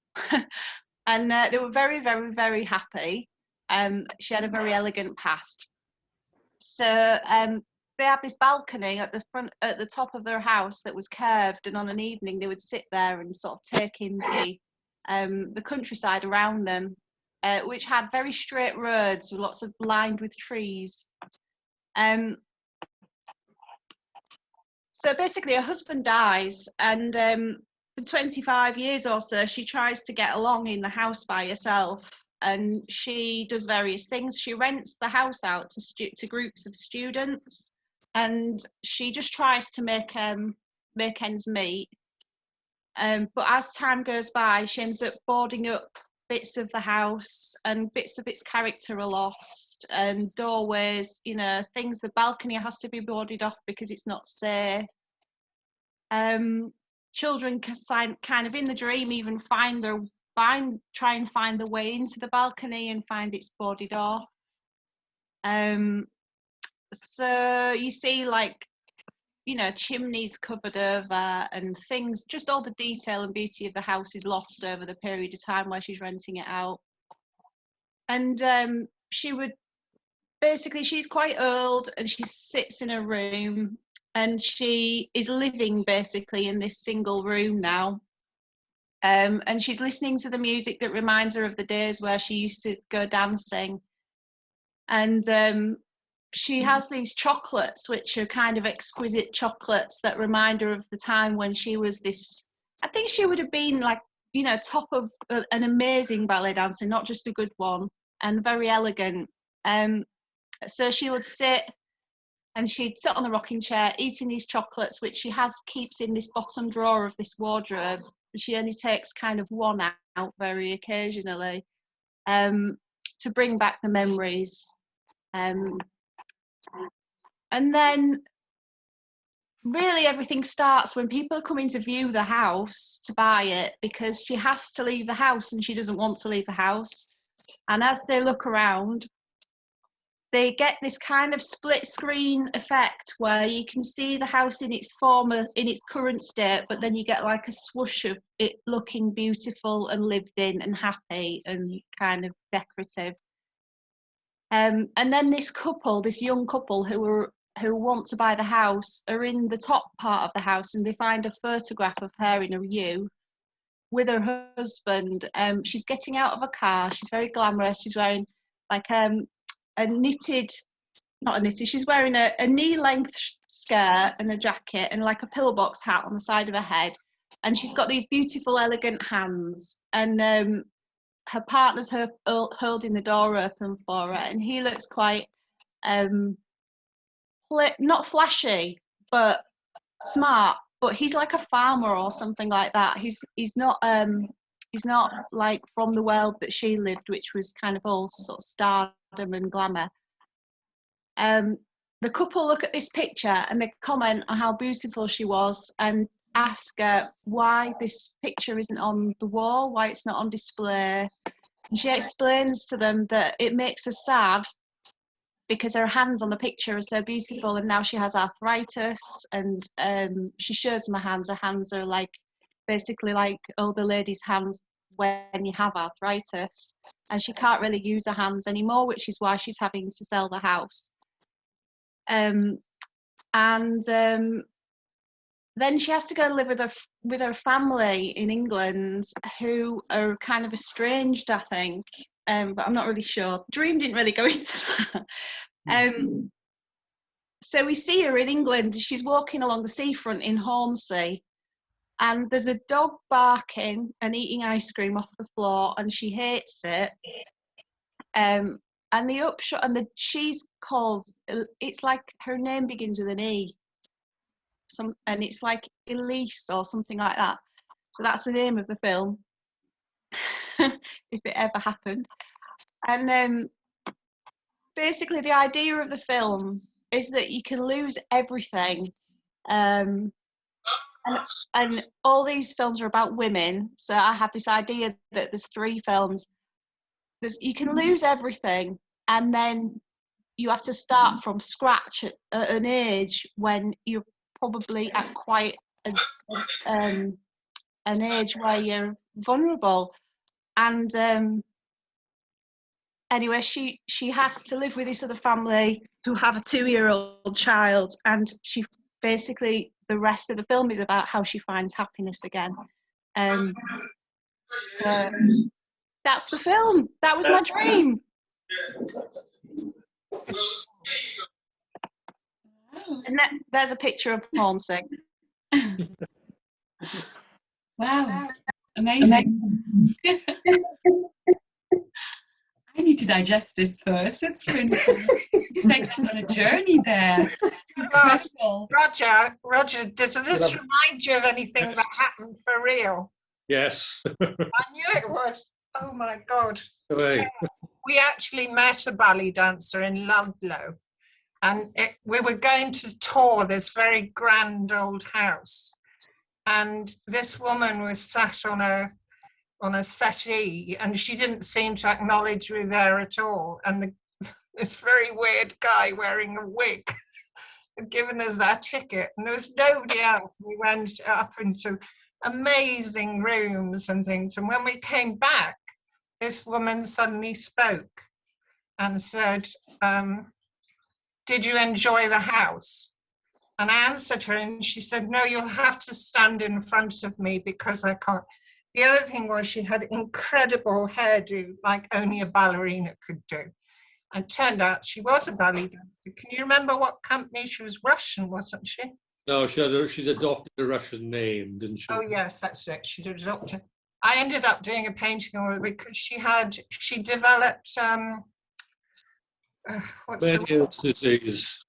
And they were very, very, very happy. She had a very elegant past. So they had this balcony at the top of their house that was curved, and on an evening they would sit there and sort of take in the countryside around them, which had very straight roads, lots of lined with trees. So basically, her husband dies, and for 25 years or so, she tries to get along in the house by herself. And she does various things. She rents the house out to groups of students, and she just tries to make ends meet. But as time goes by, she ends up boarding up bits of the house, and bits of its character are lost. And doorways, things. The balcony has to be boarded off because it's not safe. Children kind of in the dream even try and find the way into the balcony and find it's boarded off. So you see chimneys covered over and things, just all the detail and beauty of the house is lost over the period of time where she's renting it out. And she's quite old and she sits in a room and she is living basically in this single room now. And she's listening to the music that reminds her of the days where she used to go dancing. And she has these chocolates, which are kind of exquisite chocolates that remind her of the time when she was I think she would have been top of an amazing ballet dancer, not just a good one, and very elegant. So she would sit and she'd sit on the rocking chair eating these chocolates, which she keeps in this bottom drawer of this wardrobe. She only takes kind of one out very occasionally to bring back the memories. And then really everything starts when people are coming to view the house to buy it, because she has to leave the house and she doesn't want to leave the house. And as they look around, they get this kind of split screen effect where you can see the house in its current state, but then you get like a swoosh of it looking beautiful and lived in and happy and kind of decorative. And then this young couple who want to buy the house are in the top part of the house, and they find a photograph of her in her youth with her husband. She's getting out of a car. She's very glamorous. She's wearing she's wearing a knee-length skirt and a jacket and like a pillbox hat on the side of her head, and she's got these beautiful elegant hands, and her partner's holding the door open for her, and he looks quite not flashy but smart, but he's like a farmer or something like that. He's not like from the world that she lived, which was kind of all sort of stardom and glamour. The couple look at this picture and they comment on how beautiful she was and ask her why this picture isn't on the wall, why it's not on display. And she explains to them that it makes her sad because her hands on the picture are so beautiful, and now she has arthritis, and she shows them her hands. Her hands are basically like older ladies' hands when you have arthritis, and she can't really use her hands anymore, which is why she's having to sell the house. and then she has to go live with her family in England, who are kind of estranged, I think. But I'm not really sure. Dream didn't really go into that. So we see her in England. She's walking along the seafront in Hornsea, and there's a dog barking and eating ice cream off the floor, and she hates it. And the upshot, and she's called. It's like her name begins with an E. And it's like Elise or something like that. So that's the name of the film, if it ever happened. And basically, the idea of the film is that you can lose everything. And all these films are about women. So I have this idea that there's 3 films. You can lose everything, and then you have to start from scratch at an age when you're probably at quite an age where you're vulnerable. And anyway, she has to live with this other family who have a 2-year-old child, and she basically, the rest of the film is about how she finds happiness again. So that's the film. That was my dream. And there's a picture of Hornsea. Wow, amazing. I need to digest this first. It's been take us on a journey there. Incredible. Roger, does this remind you of anything that happened for real? Yes. I knew it would. Oh my God. Right. So we actually met a ballet dancer in Ludlow, and we were going to tour this very grand old house. And this woman was sat on a settee, and she didn't seem to acknowledge we were there at all. And this very weird guy wearing a wig had given us our ticket, and there was nobody else. We went up into amazing rooms and things. And when we came back, this woman suddenly spoke and said, "Did you enjoy the house?" And I answered her, and she said, "No, you'll have to stand in front of me because I can't." The other thing was she had incredible hairdo, like only a ballerina could do. And it turned out she was a ballet dancer. Can you remember what company? She was Russian, wasn't she? No, she'd adopted a Russian name, didn't she? Oh yes, that's it. She'd adopted. I ended up doing a painting on her because she developed Meniere's disease.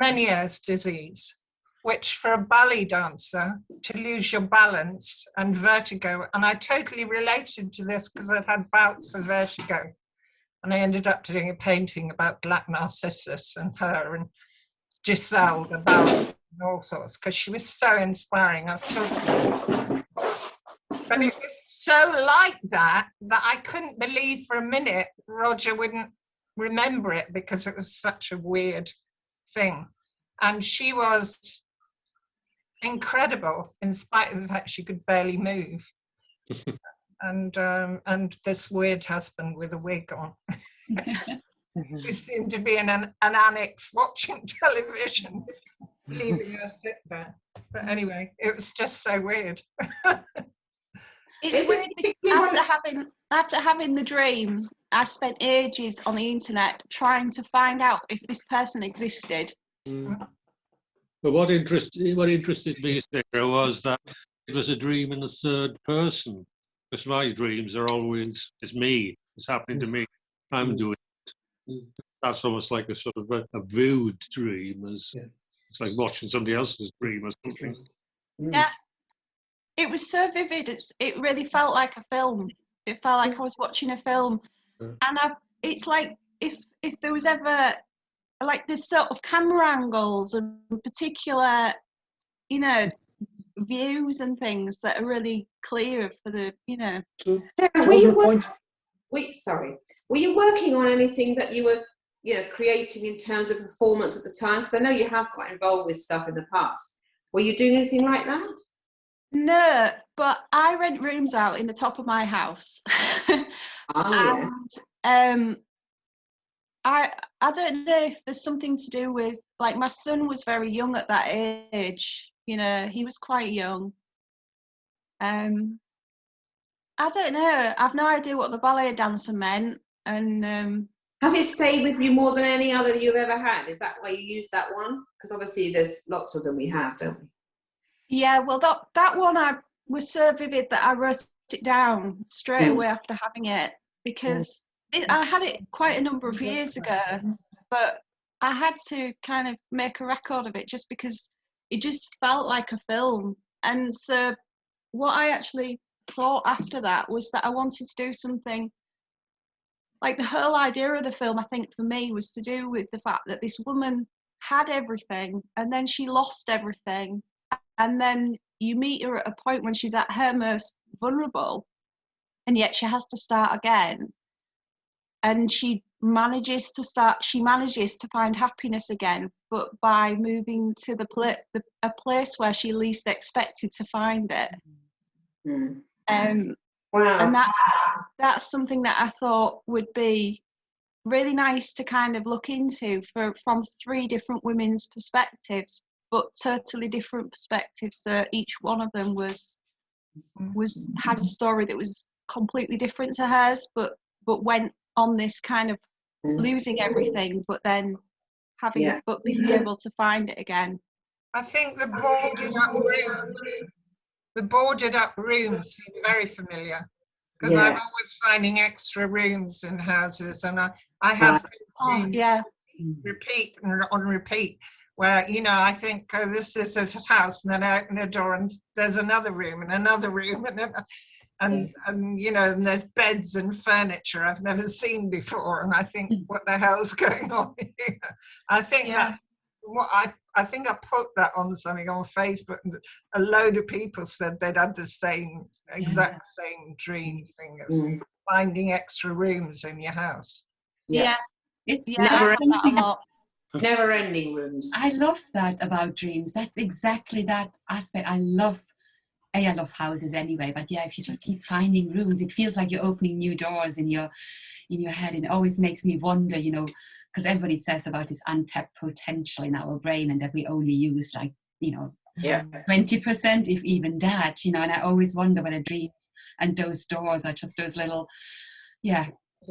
Meniere's disease, which for a ballet dancer, to lose your balance and vertigo, and I totally related to this because I'd had bouts of vertigo, and I ended up doing a painting about Black Narcissus and her and Giselle, the ballet, and all sorts, because she was so inspiring. But it was so like that I couldn't believe for a minute Roger wouldn't remember it because it was such a weird thing. And she was incredible in spite of the fact she could barely move. And this weird husband with a wig on who seemed to be in an annex watching television, leaving her sit there. But anyway, it was just so weird. It's weird because after having the dream, I spent ages on the internet trying to find out if this person existed. But what interested me, Sarah, was that it was a dream in the 3rd person. Because my dreams are always, it's me, it's happening to me, I'm doing it. That's almost like a sort of a viewed dream, it's like watching somebody else's dream or something. Yeah, it was so vivid. It really felt like a film. It felt like I was watching a film. And it's like if there was ever, like, there's sort of camera angles and particular, views and things that are really clear for the, Sarah, were you working on anything that you were, creating in terms of performance at the time? Because I know you have got involved with stuff in the past. Were you doing anything like that? No, but I rent rooms out in the top of my house. And I I don't know if there's something to do with, like, my son was very young at that age. You know, he was quite young. I don't know. I've no idea what the ballet dancer meant. And has it stayed with you more than any other you've ever had? Is that why you use that one? Because obviously there's lots of them we have, don't we? yeah, well, that one was so vivid that I wrote it down straight away after having it, because I had it quite a number of years ago, but I had to kind of make a record of it just because it just felt like a film. And so what I actually thought after that was that I wanted to do something, like the whole idea of the film, I think for me, was to do with the fact that this woman had everything and then she lost everything, and then you meet her at a point when she's at her most vulnerable, and yet she has to start again, and she manages to find happiness again, but by moving to a place where she least expected to find it. Wow. And that's something that I thought would be really nice to kind of look into from 3 different women's perspectives, but totally different perspectives. So each one of them had a story that was completely different to hers, but went on this kind of losing everything, but then being able to find it again. I think the boarded up rooms seem very familiar, because I'm always finding extra rooms in houses, and I have repeat and on repeat, where, you know, I think, oh, this is his house, and then I open a door and there's another room and another room, and you know, and there's beds and furniture I've never seen before, and I think, what the hell's going on here? I think that's what I think I put that on something on Facebook, and a load of people said they'd had the exact same dream thing of finding extra rooms in your house. It's never ending rooms. I love that about dreams. That's exactly that aspect. I love houses anyway, but if you just keep finding rooms, it feels like you're opening new doors in your head, and it always makes me wonder, you know, because everybody says about this untapped potential in our brain, and that we only use, like, you know, 20%, if even that, you know. And I always wonder whether dreams and those doors are just those little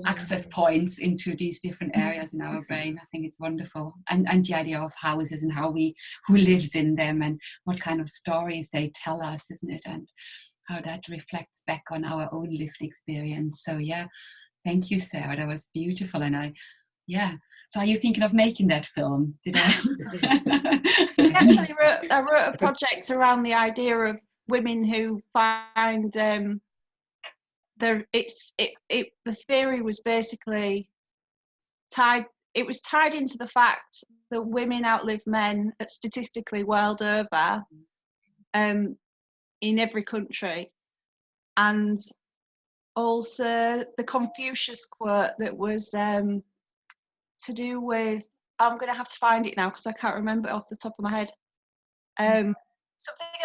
access points into these different areas in our brain. I think it's wonderful. And the idea of houses and who lives in them, and what kind of stories they tell us, isn't it? And how that reflects back on our own lived experience. So thank you, Sarah. That was beautiful. And so are you thinking of making that film? Did I? I wrote a project around the idea of women who find the theory was basically tied into the fact that women outlive men statistically world over, in every country. And also the Confucius quote that was to do with, I'm going to have to find it now because I can't remember it off the top of my head. Something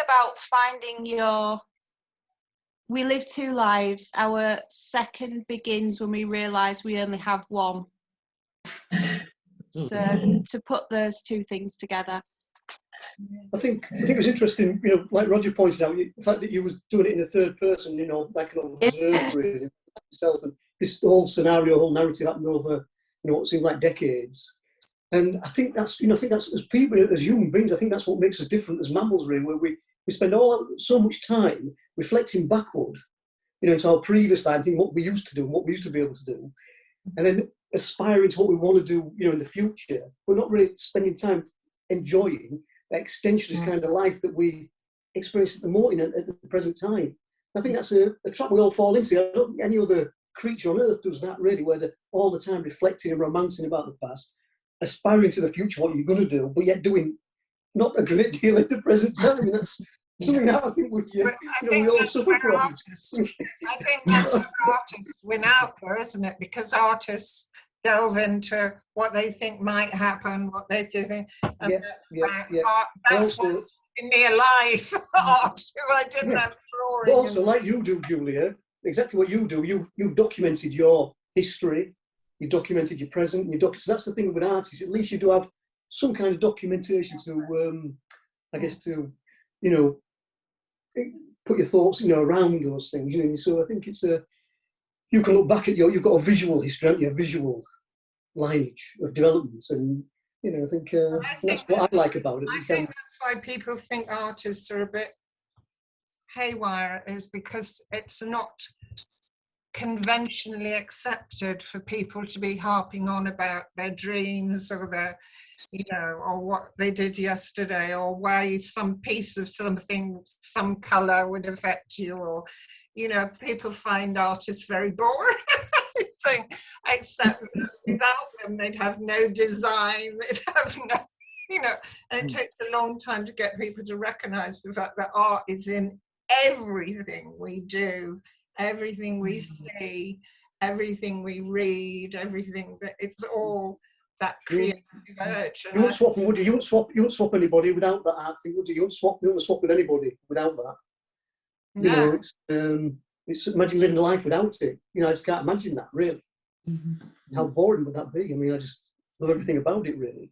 about finding we live 2 lives. Our second begins when we realise we only have one. So to put those 2 things together. I think it was interesting, you know, like Roger pointed out, the fact that you was doing it in the 3rd person, you know, like an observer in itself, and this whole scenario, whole narrative happened over, you know, what seemed like decades. And I think that's, you know, as people, as human beings, I think that's what makes us different as mammals, really, where we spend so much time reflecting backward, you know, into our previous lives, and what we used to do and what we used to be able to do, and then aspiring to what we want to do, you know, in the future. We're not really spending time enjoying the extensionist kind of life that we experience at the present time. I think that's a trap we all fall into. I don't think any other creature on earth does that, really, where they're all the time reflecting and romancing about the past, aspiring to the future, what you're going to do, but yet doing not a great deal at the present time. And that's something that I think we all suffer from. I think that's where artists win out there, isn't it? Because artists delve into what they think might happen, what they do, and that's what's in their life. Art, I didn't have drawing. But also, like you do, Julia, exactly what you do. You've documented your history, you documented your present, and so that's the thing with artists. At least you do have some kind of documentation to, I guess, to, you know, put your thoughts, you know, around those things. You know, so I think it's you can look back at you've got a visual history, haven't you? A visual lineage of developments, and you know, I think that's what I like about it. I think that's why people think artists are a bit haywire, is because it's not conventionally accepted for people to be harping on about their dreams or their, you know, or what they did yesterday, or why some piece of something, some color would affect you, or, you know, people find artists very boring. I think, except that without them, they'd have no design, they'd have no, you know, and it takes a long time to get people to recognize the fact that art is in everything we do, everything we see, everything we read, everything that it's all that creative urge. You won't swap, would you? You won't swap anybody without that art thing, would you? You won't swap with anybody without that. You know, it's imagine living a life without it. You know, I just can't imagine that, really. How boring would that be? I mean, I just love everything about it, really.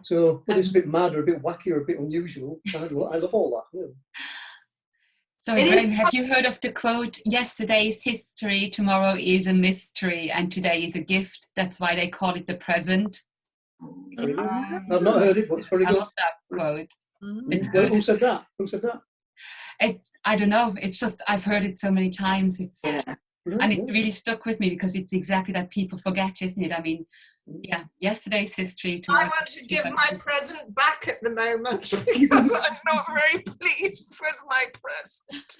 So whether it's a bit mad or a bit wacky or a bit unusual, I love all that. Yeah. Sorry, Graham, have you heard of the quote, yesterday is history, tomorrow is a mystery, and today is a gift? That's why they call it the present. Very good. I've not heard it, but it's very good. I love that quote. It's Well, good. who said that? Who said that? I don't know. It's just, I've heard it so many times. And it's really stuck with me because it's exactly that people forget, isn't it? I mean, yeah, yesterday's history. I want to give my present back at the moment because I'm not very pleased with my present.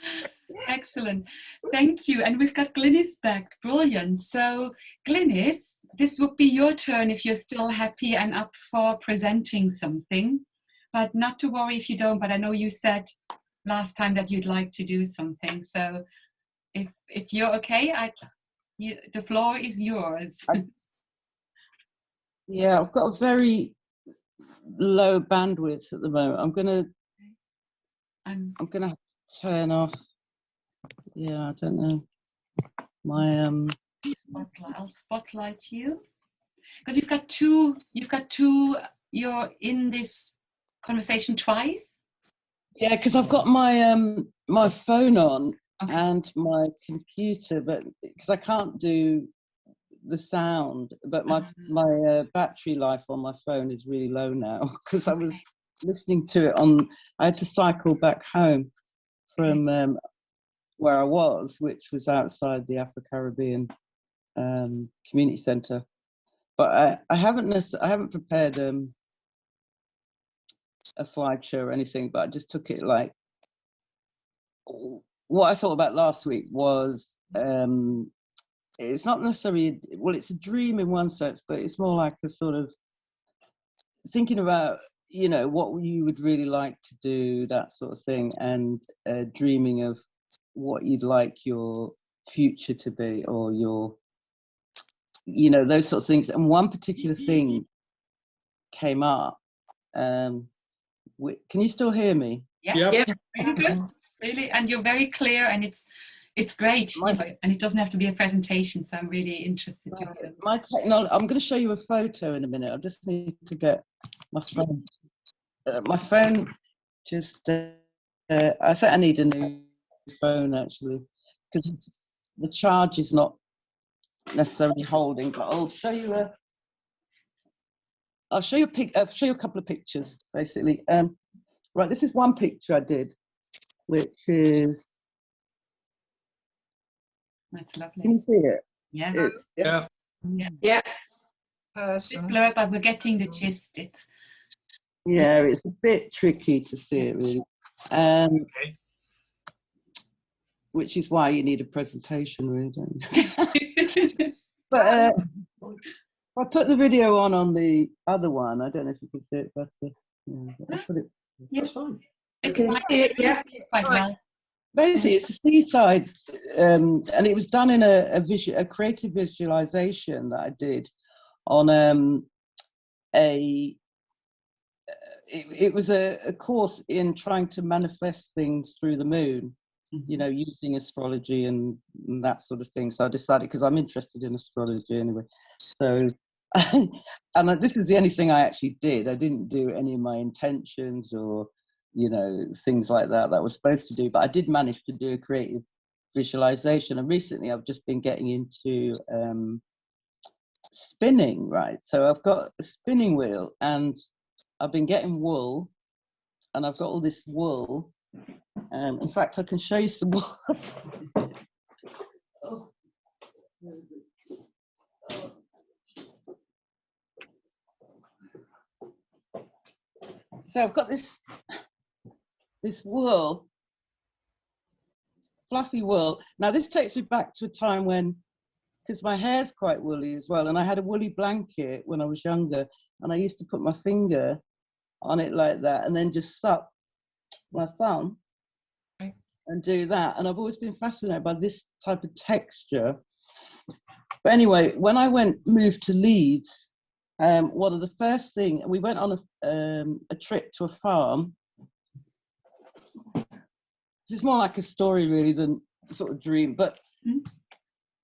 Excellent. Thank you. And we've got Glynis back. Brilliant. So, Glynis, this would be your turn if you're still happy and up for presenting something. But not to worry if you don't, but I know you said last time that you'd like to do something. So if you're okay, the floor is yours. Yeah, I've got a very low bandwidth at the moment. I'm gonna have to turn off. Yeah, I don't know. My I'll spotlight you because you've got two. You're in this conversation twice. Yeah, because I've got my my phone on and my computer, but because I can't do the sound, but my battery life on my phone is really low now because I was listening to it on. I had to cycle back home from where I was, which was outside the Afro-Caribbean Community Centre. But I haven't prepared a slideshow or anything, but I just took it like what I thought about last week was it's not necessarily, well, it's a dream in one sense, but it's more like a sort of thinking about, you know, what you would really like to do, that sort of thing, and dreaming of what you'd like your future to be, or your, you know, those sorts of things. And one particular thing came up. Can you still hear me? Yeah. Really good. Really, and you're very clear, and it's great, you know, and it doesn't have to be a presentation, so I'm really interested to hear. My technology, I'm going to show you a photo in a minute. I just need to get my phone. My phone just, I think I need a new phone actually, because the charge is not necessarily holding, but I'll show you I'll show you a couple of pictures, basically. Right, this is one picture I did, which is, that's lovely. can you see it? Yeah. Yeah. Blur, but we're getting the gist. It's a bit tricky to see it really, which is why you need a presentation, really, don't you? But I put the video on the other one. I don't know if you can see it better. Yeah, I put it. That's fine. It's quite well. Basically, it's a seaside, and it was done in a creative visualization that I did on it was a course in trying to manifest things through the moon. you know, using astrology and that sort of thing. So I decided, because I'm interested in astrology anyway. So, and this is the only thing I actually did. I didn't do any of my intentions or, you know, things like that I was supposed to do, but I did manage to do a creative visualization. And recently I've just been getting into spinning, right? So I've got a spinning wheel and I've been getting wool, and I've got all this wool. In fact, I can show you some wool. Oh, where is it? Oh. So I've got this wool, fluffy wool. Now this takes me back to a time when, because my hair's quite woolly as well, and I had a woolly blanket when I was younger, and I used to put my finger on it like that and then just suck my thumb and do that. And I've always been fascinated by this type of texture. But anyway, when I moved to Leeds, one of the first things, we went on a trip to a farm. It's more like a story really than sort of dream, but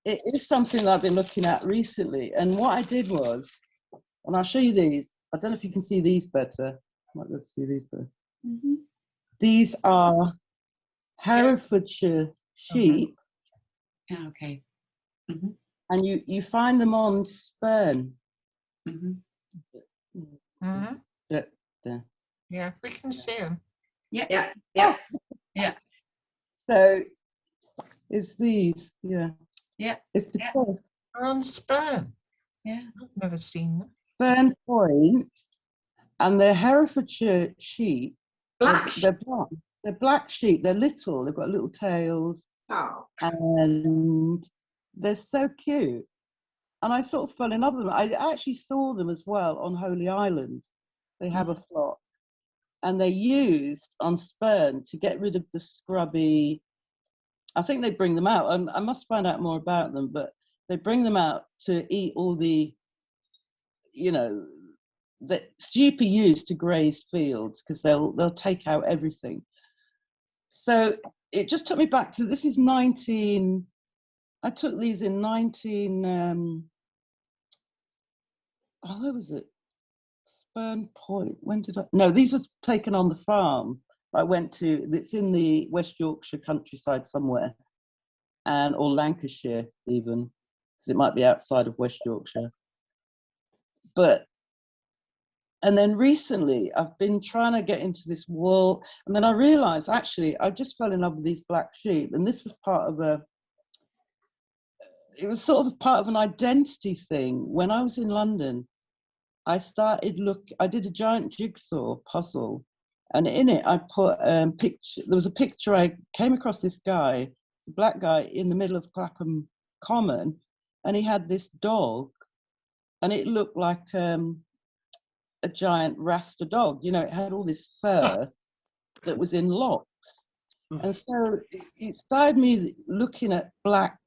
it is something that I've been looking at recently. And what I did was, and I'll show you these. I don't know if you can see these better. Might be able to see these better. These are Herefordshire sheep. Yeah, okay. And you find them on Spurn. Yeah, we can see them. Yeah. So it's these, it's the Yeah. choice. They're on Spurn. Yeah. I've never seen them. Spurn Point, and they're Herefordshire sheep. Black. They're black. They're black sheep. They're little. They've got little tails. Oh. And they're so cute. And I sort of fell in love with them. I actually saw them as well on Holy Island. They have a flock. And they're used on Spurn to get rid of the scrubby. I think they bring them out. I must find out more about them, but they bring them out to eat all the, you know, the sheep are used to graze fields because they'll take out everything. So it just took me back to, this is 19, I took these in 19, where was it? Spurn Point, when did I, no, these were taken on the farm. I went to, it's in the West Yorkshire countryside somewhere, or Lancashire even, because it might be outside of West Yorkshire. But, and then recently I've been trying to get into this wool, and then I realized actually I just fell in love with these black sheep, and this was part of it was sort of part of an identity thing. When I was in London, I did a giant jigsaw puzzle, and in it I put there was a picture, I came across this guy, a black guy in the middle of Clapham Common, and he had this dog, and it looked like a giant Rasta dog, you know, it had all this fur that was in locks. And so it started me looking at black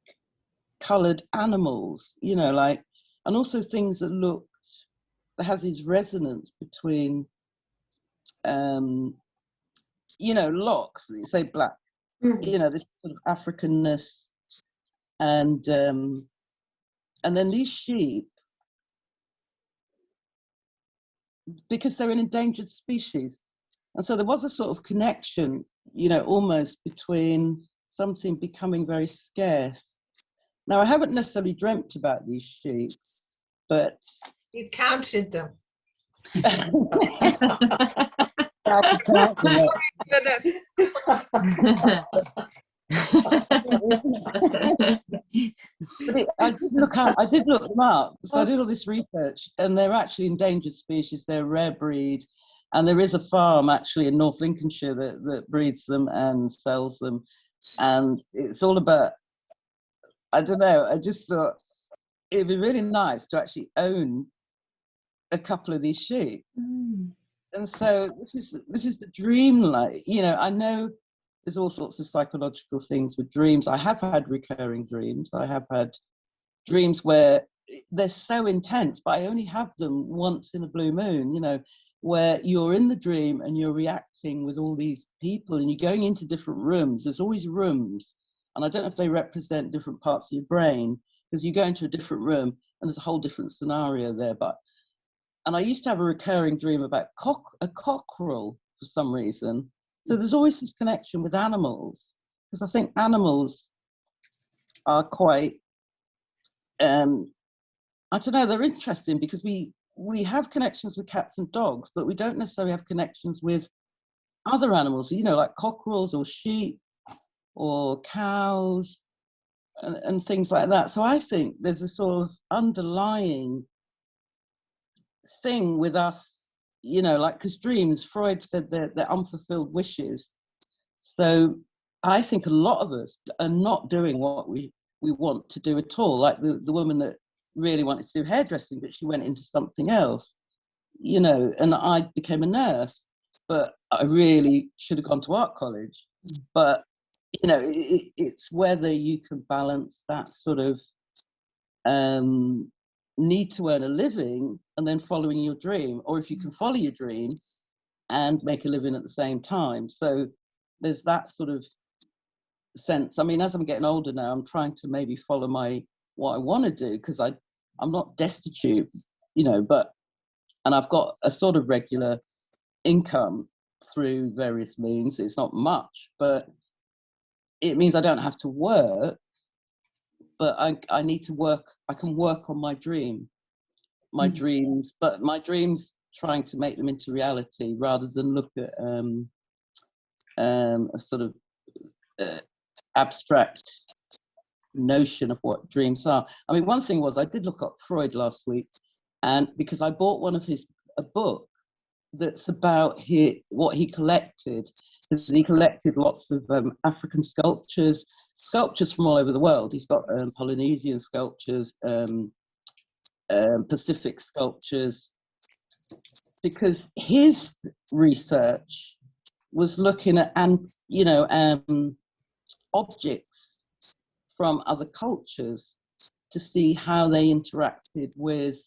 coloured animals, you know, like, and also things that has this resonance between, you know, locks, you say black, you know, this sort of Africanness, and then these sheep, because they're an endangered species. And so there was a sort of connection, you know, almost between something becoming very scarce. Now, I haven't necessarily dreamt about these sheep, but... You counted them. I did look them up. So I did all this research, and they're actually endangered species. They're a rare breed, and there is a farm actually in North Lincolnshire that breeds them and sells them. And it's all about, I don't know, I just thought it'd be really nice to actually own a couple of these sheep. And so this is the dream, like, you know, I know there's all sorts of psychological things with dreams. I have had recurring dreams. I have had dreams where they're so intense, but I only have them once in a blue moon. You know, where you're in the dream and you're reacting with all these people and you're going into different rooms. There's always rooms, and I don't know if they represent different parts of your brain, because you go into a different room and there's a whole different scenario there. And I used to have a recurring dream about a cockerel for some reason. So there's always this connection with animals, because I think animals are quite, I don't know, they're interesting because we have connections with cats and dogs, but we don't necessarily have connections with other animals, you know, like cockerels or sheep or cows and things like that. So I think there's a sort of underlying thing with us, you know, like, because dreams, Freud said they're unfulfilled wishes. So I think a lot of us are not doing what we want to do at all. Like the woman that really wanted to do hairdressing, but she went into something else, you know, and I became a nurse, but I really should have gone to art college. But, you know, it's whether you can balance that sort of need to earn a living and then following your dream, or if you can follow your dream and make a living at the same time. So there's that sort of sense. I mean, as I'm getting older now, I'm trying to maybe follow what I want to do, because I'm not destitute, you know, and I've got a sort of regular income through various means. It's not much, but it means I don't have to work, but I need to work. I can work on my dreams, but my dreams, trying to make them into reality rather than look at a sort of abstract notion of what dreams are. I mean, one thing was, I did look up Freud last week, and because I bought one of a book that's about what he collected, because he collected lots of African sculptures from all over the world. He's got Polynesian sculptures, Pacific sculptures, because his research was looking at objects from other cultures to see how they interacted with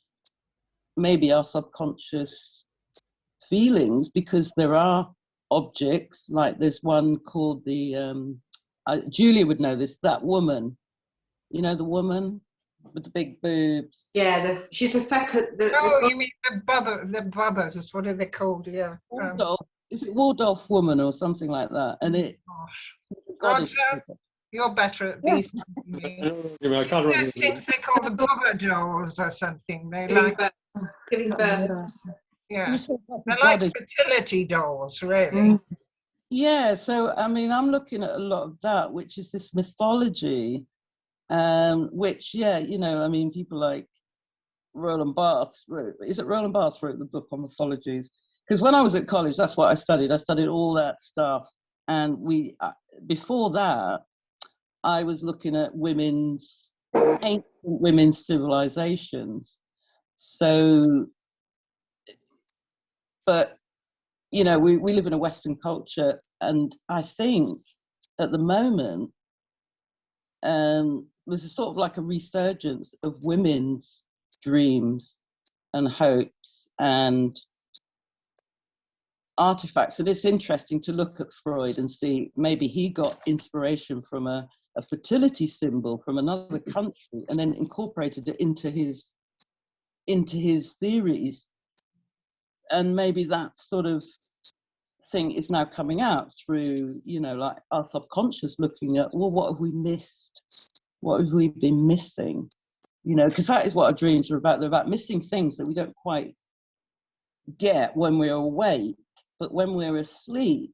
maybe our subconscious feelings, because there are objects, like there's one called Julia would know this, that woman, you know, the woman with the big boobs. Yeah, she's a you mean the bubbas, what are they called? Yeah. Is it Waldorf woman or something like that? And gosh. Roger, you're better at these than me. I can't remember. Those things they call the bubba dolls or something. They giving birth. Yeah, they're like fertility dolls, really. Yeah, so I mean, I'm looking at a lot of that, which is this mythology, which, yeah, you know, I mean, people like Roland Barthes wrote the book on mythologies? Because when I was at college, that's what I studied. I studied all that stuff, and before that, I was looking at ancient women's civilizations. So, but you know, we live in a Western culture, and I think at the moment there's a sort of like a resurgence of women's dreams and hopes and artifacts. And it's interesting to look at Freud and see maybe he got inspiration from a fertility symbol from another country and then incorporated it into his theories. And maybe that sort of thing is now coming out through, you know, like our subconscious looking at, well, what have we missed? What have we been missing? You know, because that is what our dreams are about. They're about missing things that we don't quite get when we're awake. But when we're asleep,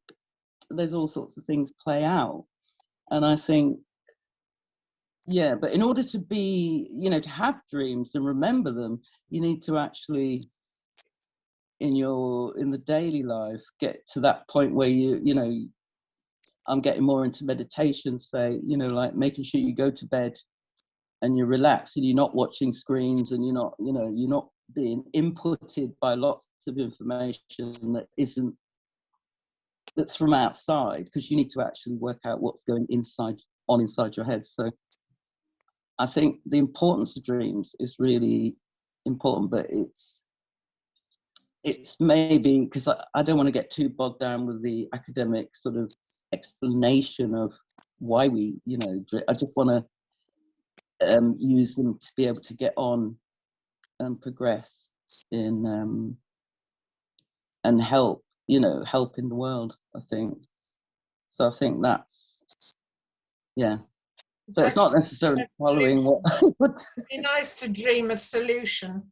there's all sorts of things play out. And I think, yeah, but in order to be, you know, to have dreams and remember them, you need to actually, in the daily life, get to that point where you know, I'm getting more into meditation, say, you know, like making sure you go to bed and you're relaxed and you're not watching screens and you're not, you know, you're not being inputted by lots of information that's from outside, because you need to actually work out what's going inside your head. So I think the importance of dreams is really important, but it's maybe because I don't want to get too bogged down with the academic sort of explanation of why we, you know, I just want to use them to be able to get on and progress in and help, you know, help in the world, I think. So I think that's, yeah. So it's not necessarily following what. It'd be nice to dream a solution,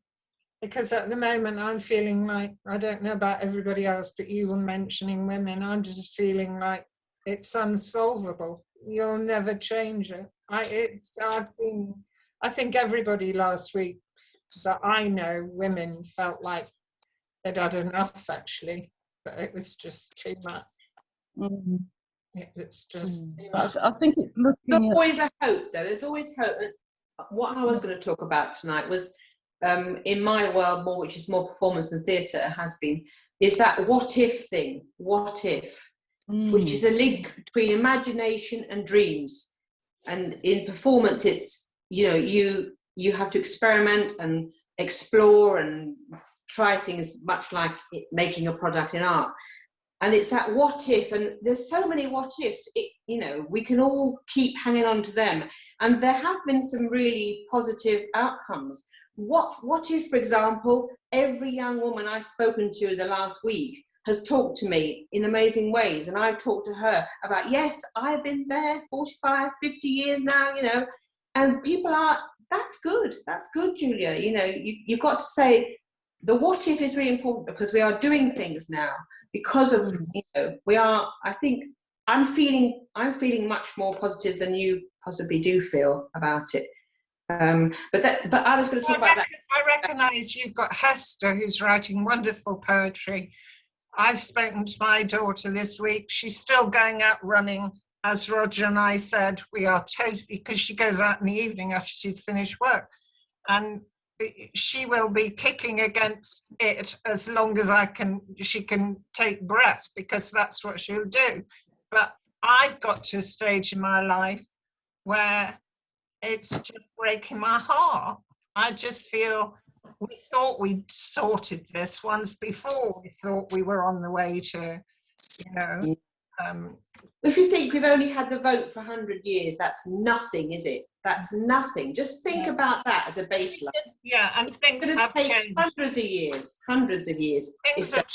because at the moment I'm feeling like, I don't know about everybody else, but you were mentioning women, I'm just feeling like it's unsolvable. You'll never change it. I think everybody last week that I know, women, felt like they'd had enough, actually, but it was just too much. Mm. It's just too But much. I think it's There's looking at, always a hope, though. There's always hope. And what I was going to talk about tonight was, in my world, more, which is more performance and theatre has been, is that what if thing. What if, which is a link between imagination and dreams. And in performance, it's, you know, you have to experiment and explore and try things, much like making a product in art. And it's that what if, and there's so many what ifs, you know, we can all keep hanging on to them. And there have been some really positive outcomes. What if, for example, every young woman I've spoken to the last week has talked to me in amazing ways, and I've talked to her about, yes, I've been there 45, 50 years now, you know, and people are, that's good, Julia, you know, you've got to say, the what if is really important, because we are doing things now, because of, you know, we are, I think, I'm feeling much more positive than you possibly do feel about it. But I was going to talk about that. I recognise you've got Hester, who's writing wonderful poetry. I've spoken to my daughter this week. She's still going out running. As Roger and I said, we are totally, because she goes out in the evening after she's finished work. And she will be kicking against it as long as she can take breath, because that's what she'll do. But I've got to a stage in my life where it's just breaking my heart. I just feel, we thought we'd sorted this once before. We thought we were on the way to, you know. If you think we've only had the vote for 100 years, that's nothing, is it? That's nothing. Just think about that as a baseline. Yeah, and things have changed. Hundreds of years. Things have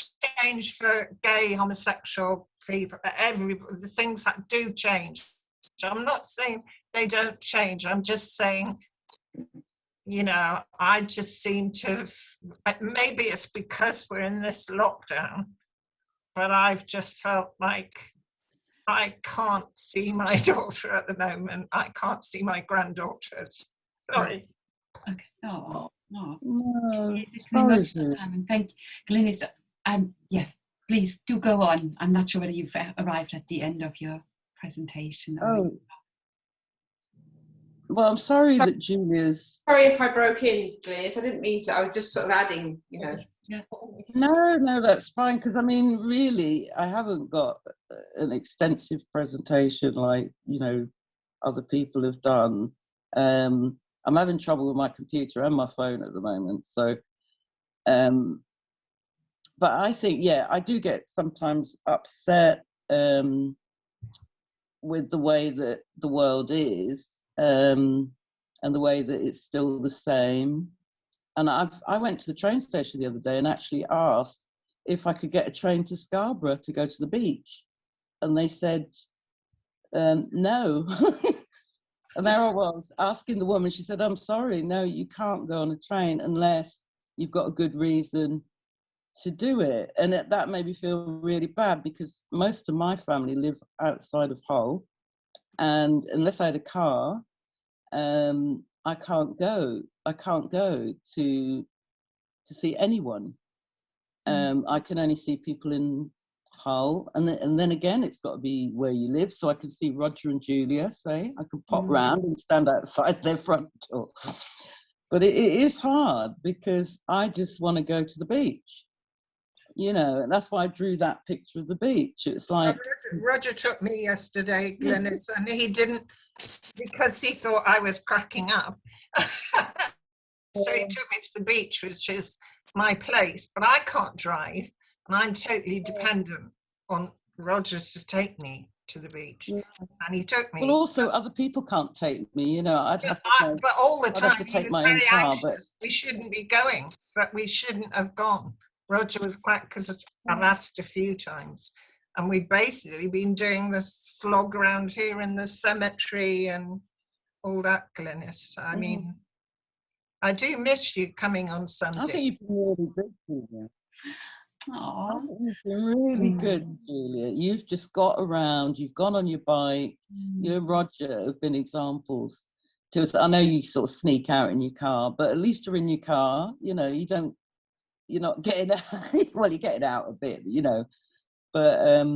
changed for gay, homosexual people, the things that do change. I'm not saying they don't change. I'm just saying, you know, I just seem to, maybe it's because we're in this lockdown, but I've just felt like I can't see my daughter at the moment. I can't see my granddaughters. Sorry. Okay. Oh, no. no, It's an sorry. emotional time. And thank you, Glynis. Yes, please do go on. I'm not sure whether you've arrived at the end of your presentation. Oh. Well, I'm sorry that Julia's... Sorry if I broke in, Glynis. I didn't mean to. I was just sort of adding, you know. Yeah. No, that's fine, because I mean, really, I haven't got an extensive presentation like, you know, other people have done. I'm having trouble with my computer and my phone at the moment, so but I think, yeah, I do get sometimes upset with the way that the world is, and the way that it's still the same. And I went to the train station the other day and actually asked if I could get a train to Scarborough to go to the beach. And they said, no. And there I was asking the woman, she said, I'm sorry, no, you can't go on a train unless you've got a good reason to do it. And that made me feel really bad, because most of my family live outside of Hull. And unless I had a car, I can't go to see anyone. I can only see people in Hull, and then again, it's got to be where you live, so I can see Roger and Julia, say. I can pop round and stand outside their front door. But it is hard, because I just want to go to the beach, you know, and that's why I drew that picture of the beach. It's like... Roger took me yesterday, Glynis, and he didn't, because he thought I was cracking up. So he took me to the beach, which is my place, but I can't drive, and I'm totally dependent on Roger to take me to the beach. Yeah. And he took me. Well, also other people can't take me. You know, But all the I'd have time to he take was my own very car. anxious. But We shouldn't be going, but we shouldn't have gone. Roger was quite, because I've asked a few times, and we've basically been doing the slog around here in the cemetery and all that, Glynis. I mean, I do miss you coming on Sunday. I think you've been really good, Julia. I Aww. think you've been really good, Julia. You've just got around. You've gone on your bike. You and Roger have been examples to us. I know you sort of sneak out in your car, but at least you're in your car. You know, you're not getting out. Well, you're getting out a bit, you know, but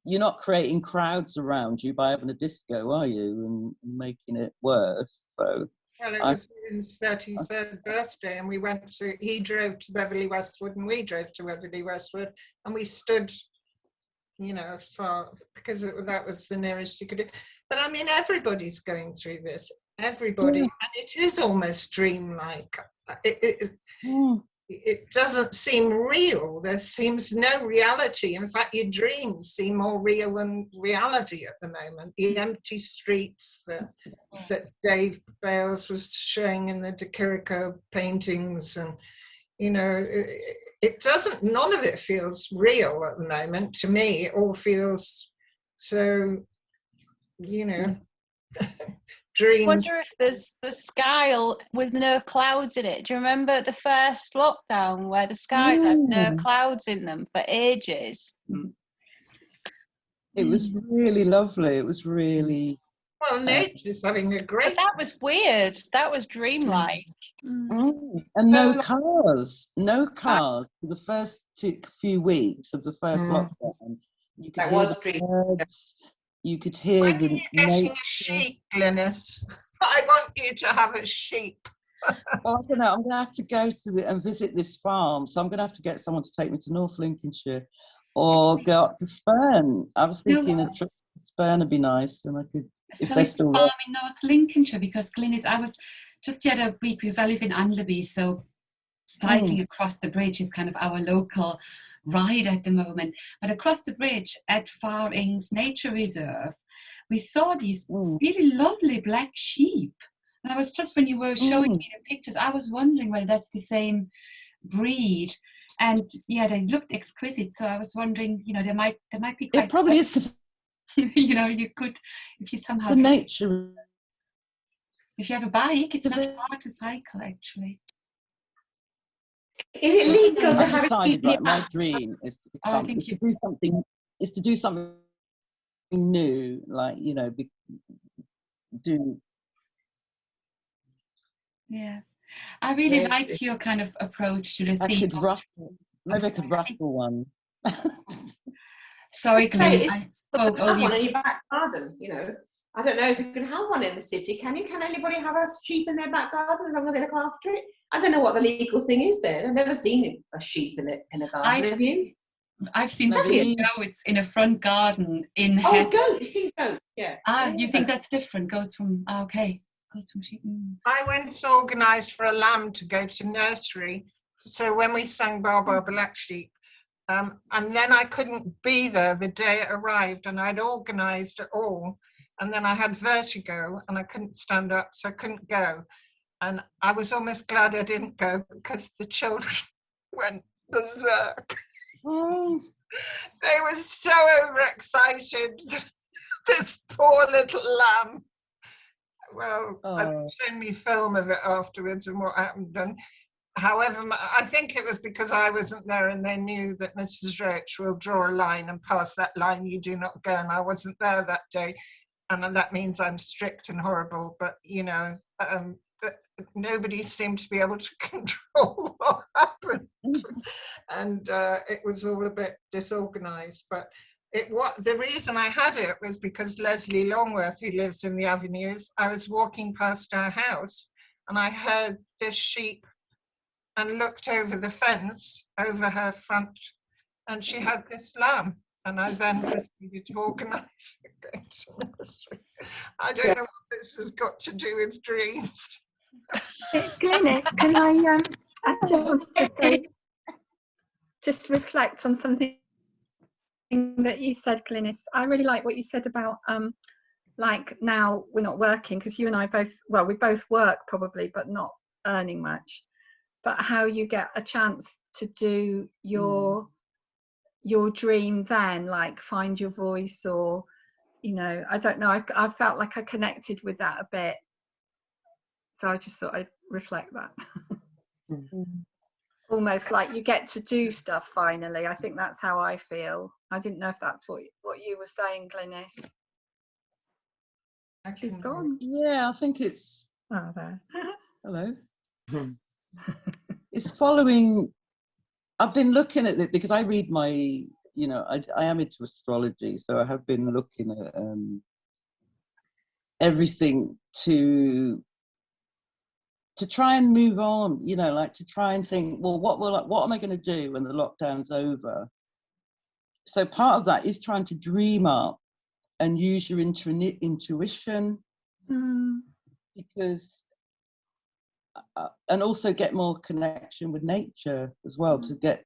you're not creating crowds around you by having a disco, are you, and making it worse. So. Well, it was his 33rd birthday, and he drove to Beverly Westwood, and we drove to Beverly Westwood, and we stood, you know, as far, because that was the nearest you could do. But I mean, everybody's going through this, everybody, and it is almost dreamlike. It doesn't seem real. There seems no reality. In fact, your dreams seem more real than reality at the moment. The empty streets that Dave Bales was showing in the De Chirico paintings, and you know, it doesn't. None of it feels real at the moment. To me, it all feels so, you know. Dreams. I wonder if there's the sky with no clouds in it. Do you remember the first lockdown where the skies had no clouds in them for ages? It was really lovely. It was really... Well, nature's having a great... But that was weird. That was dreamlike. And no cars. No cars for the first few weeks of the first lockdown. You could hear the birds. You could hear when the are you getting a sheep, Glynis? I want you to have a sheep. Well, I don't know. I'm going to have to go to and visit this farm. So I'm going to have to get someone to take me to North Lincolnshire or go up to Spurn. I was thinking a trip to Spurn would be nice, and I could. So it's a farm in North Lincolnshire, because Glynis, I was just the other week, because I live in Anderby, so cycling across the bridge is kind of our local ride at the moment. But across the bridge at Far Ings Nature Reserve, we saw these really lovely black sheep. And I was just, when you were showing me the pictures, I was wondering whether that's the same breed. And yeah, they looked exquisite. So I was wondering, you know, there might be quite... It probably is, because you know, you could, if you somehow... The nature... If you have a bike, it's not hard to cycle, actually. Is it legal to have decided, right, my dream is to become, is to do something new, like, you know, Yeah, I really liked your kind of approach to the theme. Maybe I could rustle one. Sorry, Glenn, I spoke over you. One in your back garden, you know. I don't know if you can have one in the city. Can you? Can anybody have a sheep in their back garden as long as they look after it? I don't know what the legal thing is there. I've never seen a sheep in a garden. Have you? I've seen goats in a front garden in goats. You've seen goats, yeah. You think that's different? Goats from okay. Goats from sheep. I once organised for a lamb to go to nursery. So when we sang Bar Bar Black Sheep, and then I couldn't be there the day it arrived, and I'd organised it all. And then I had vertigo and I couldn't stand up, so I couldn't go. And I was almost glad I didn't go, because the children went berserk. They were so overexcited. This poor little lamb. Well, they showed me film of it afterwards and what happened. And however, I think it was because I wasn't there, and they knew that Mrs. Roach will draw a line, and past that line you do not go. And I wasn't there that day. And that means I'm strict and horrible, but you know, nobody seemed to be able to control what happened, and it was all a bit disorganized. But the reason I had it was because Leslie Longworth, who lives in the Avenues, I was walking past her house and I heard this sheep and looked over the fence over her front, and she had this lamb. And I then proceeded to organise going to nursery. I don't know what this has got to do with dreams. Glynis, can I just wanted to say, just reflect on something that you said, Glynis. I really like what you said about like now we're not working, because you and I both, well, we both work probably, but not earning much. But how you get a chance to do your dream then, like find your voice, or you know, I don't know. I felt like I connected with that a bit, so I just thought I'd reflect that. Almost like you get to do stuff finally. I think that's how I feel. I didn't know if that's what you were saying, Glynis. She's gone. Yeah, I think it's. Oh, there. Hello. It's following. I've been looking at it because I read my, you know, I am into astrology, so I have been looking at everything to try and move on, you know, like to try and think, well, what am I going to do when the lockdown's over? So part of that is trying to dream up and use your intuition, because and also get more connection with nature as well, to get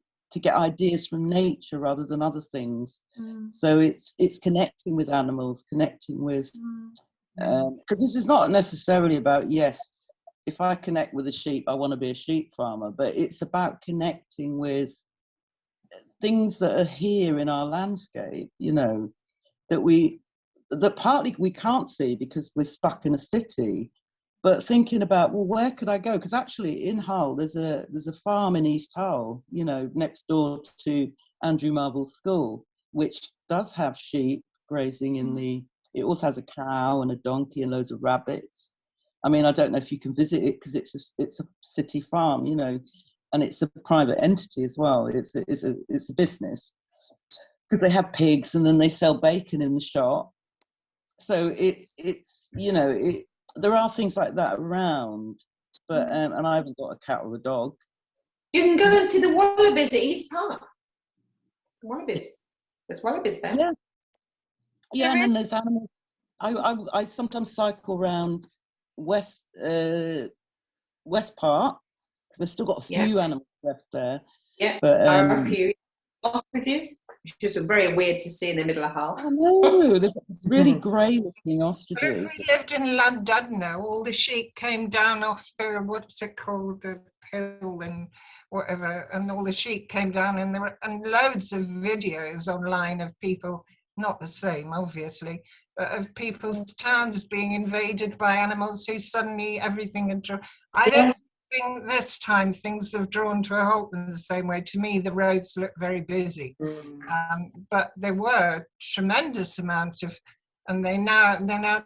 ideas from nature rather than other things. So it's connecting with animals, connecting with because this is not necessarily about, yes, if I connect with a sheep, I want to be a sheep farmer, but it's about connecting with things that are here in our landscape, you know, that partly we can't see because we're stuck in a city, but thinking about, well, where could I go? Because actually in Hull, there's a farm in East Hull, you know, next door to Andrew Marvell's school, which does have sheep grazing in it also has a cow and a donkey and loads of rabbits. I mean, I don't know if you can visit it because it's a city farm, you know, and it's a private entity as well. It's a business because they have pigs and then they sell bacon in the shop. So it's you know, there are things like that around, but and I haven't got a cat or a dog. You can go and see the wallabies at East Park. Wallabies. There's wallabies there. Yeah. Yeah, and then there's animals. I sometimes cycle around West Park because they've still got a few animals left there. Yeah, but there are a few ostriches, which is very weird to see in the middle of Hull. I know, they've got these really grey-looking ostriches. But if we lived in Llandudno, all the sheep came down off the, what's it called, the hill and whatever, and all the sheep came down, and there were loads of videos online of people, not the same, obviously, but of people's towns being invaded by animals who suddenly everything had drawn. I don't think this time things have drawn to a halt in the same way. To me, the roads look very busy, but there were tremendous amount of, and they're now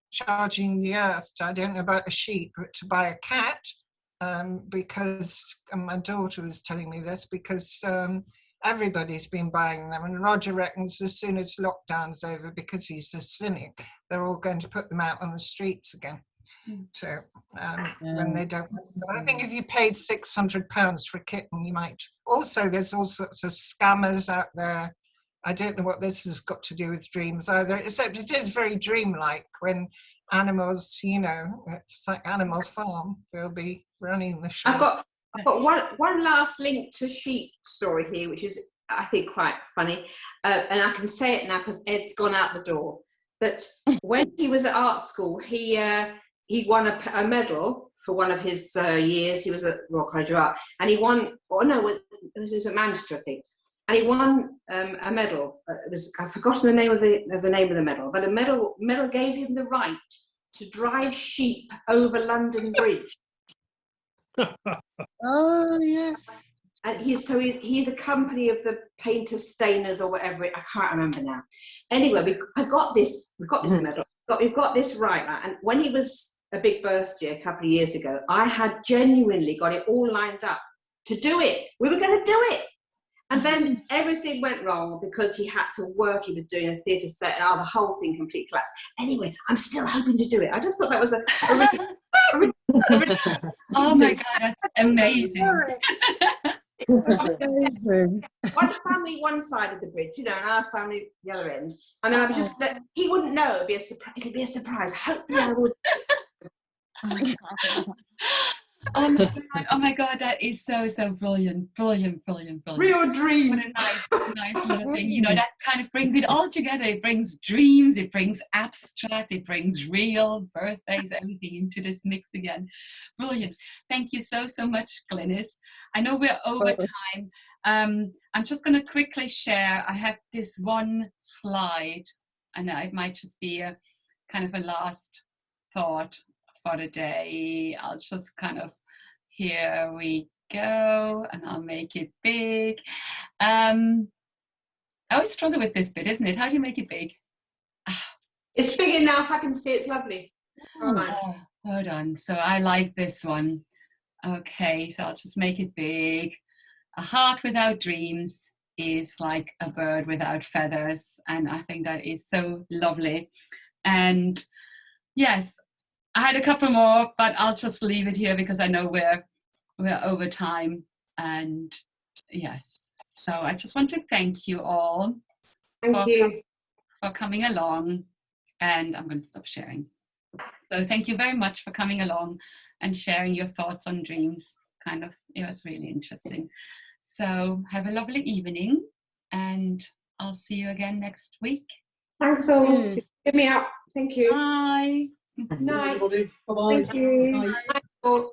charging the earth. I don't know about a sheep, but to buy a cat, because my daughter was telling me this, because everybody's been buying them, and Roger reckons as soon as lockdown's over, because he's a cynic, they're all going to put them out on the streets again. So when they don't, but I think if you paid £600 for a kitten, you might. Also, there's all sorts of scammers out there. I don't know what this has got to do with dreams either, except it is very dreamlike when animals, you know, it's like Animal Farm, they'll be running the show. I've got one last link to sheep story here, which is, I think, quite funny. And I can say it now because Ed's gone out the door. That when he was at art school, he won a medal for one of his years. He was at Royal College of Art, and he won. Oh no, it was at Manchester, I think. And he won a medal. I've forgotten the name of the medal, but a medal gave him the right to drive sheep over London Bridge. Oh yes. And he's a company of the painters, stainers, or whatever. I can't remember now. Anyway, we've got this medal. We've got this right. And when he was a big birthday a couple of years ago, I had genuinely got it all lined up to do it. We were going to do it. And then everything went wrong because he had to work. He was doing a theatre set, and the whole thing completely collapsed. Anyway, I'm still hoping to do it. I just thought that was a oh my God, that's amazing. Amazing. One family one side of the bridge, you know, and our family the other end. And then I was just, he wouldn't know. It'd be a surprise. Hopefully I would. Oh my God, that is so brilliant. Real dream. What a nice little thing. You know, that kind of brings it all together. It brings dreams, it brings abstract, it brings real, birthdays, everything into this mix again. Brilliant. Thank you so much, Glynis. I know we're over time. I'm just going to quickly share. I have this one slide, and it might just be a kind of a last thought for the day. I'll just kind of, here we go, and I'll make it big. I always struggle with this bit, isn't it? How do you make it big? It's big enough. I can see it's lovely. Hold on. So I like this one. Okay, so I'll just make it big. A heart without dreams is like a bird without feathers. And I think that is so lovely. And yes, I had a couple more, but I'll just leave it here because I know we're over time. And yes, so I just want to thank you all for coming along. And I'm going to stop sharing. So thank you very much for coming along and sharing your thoughts on dreams. Kind of, it was really interesting. So have a lovely evening, and I'll see you again next week. Thanks all. Give me up. Thank you. Bye. Night. Bye. Thank you. Bye.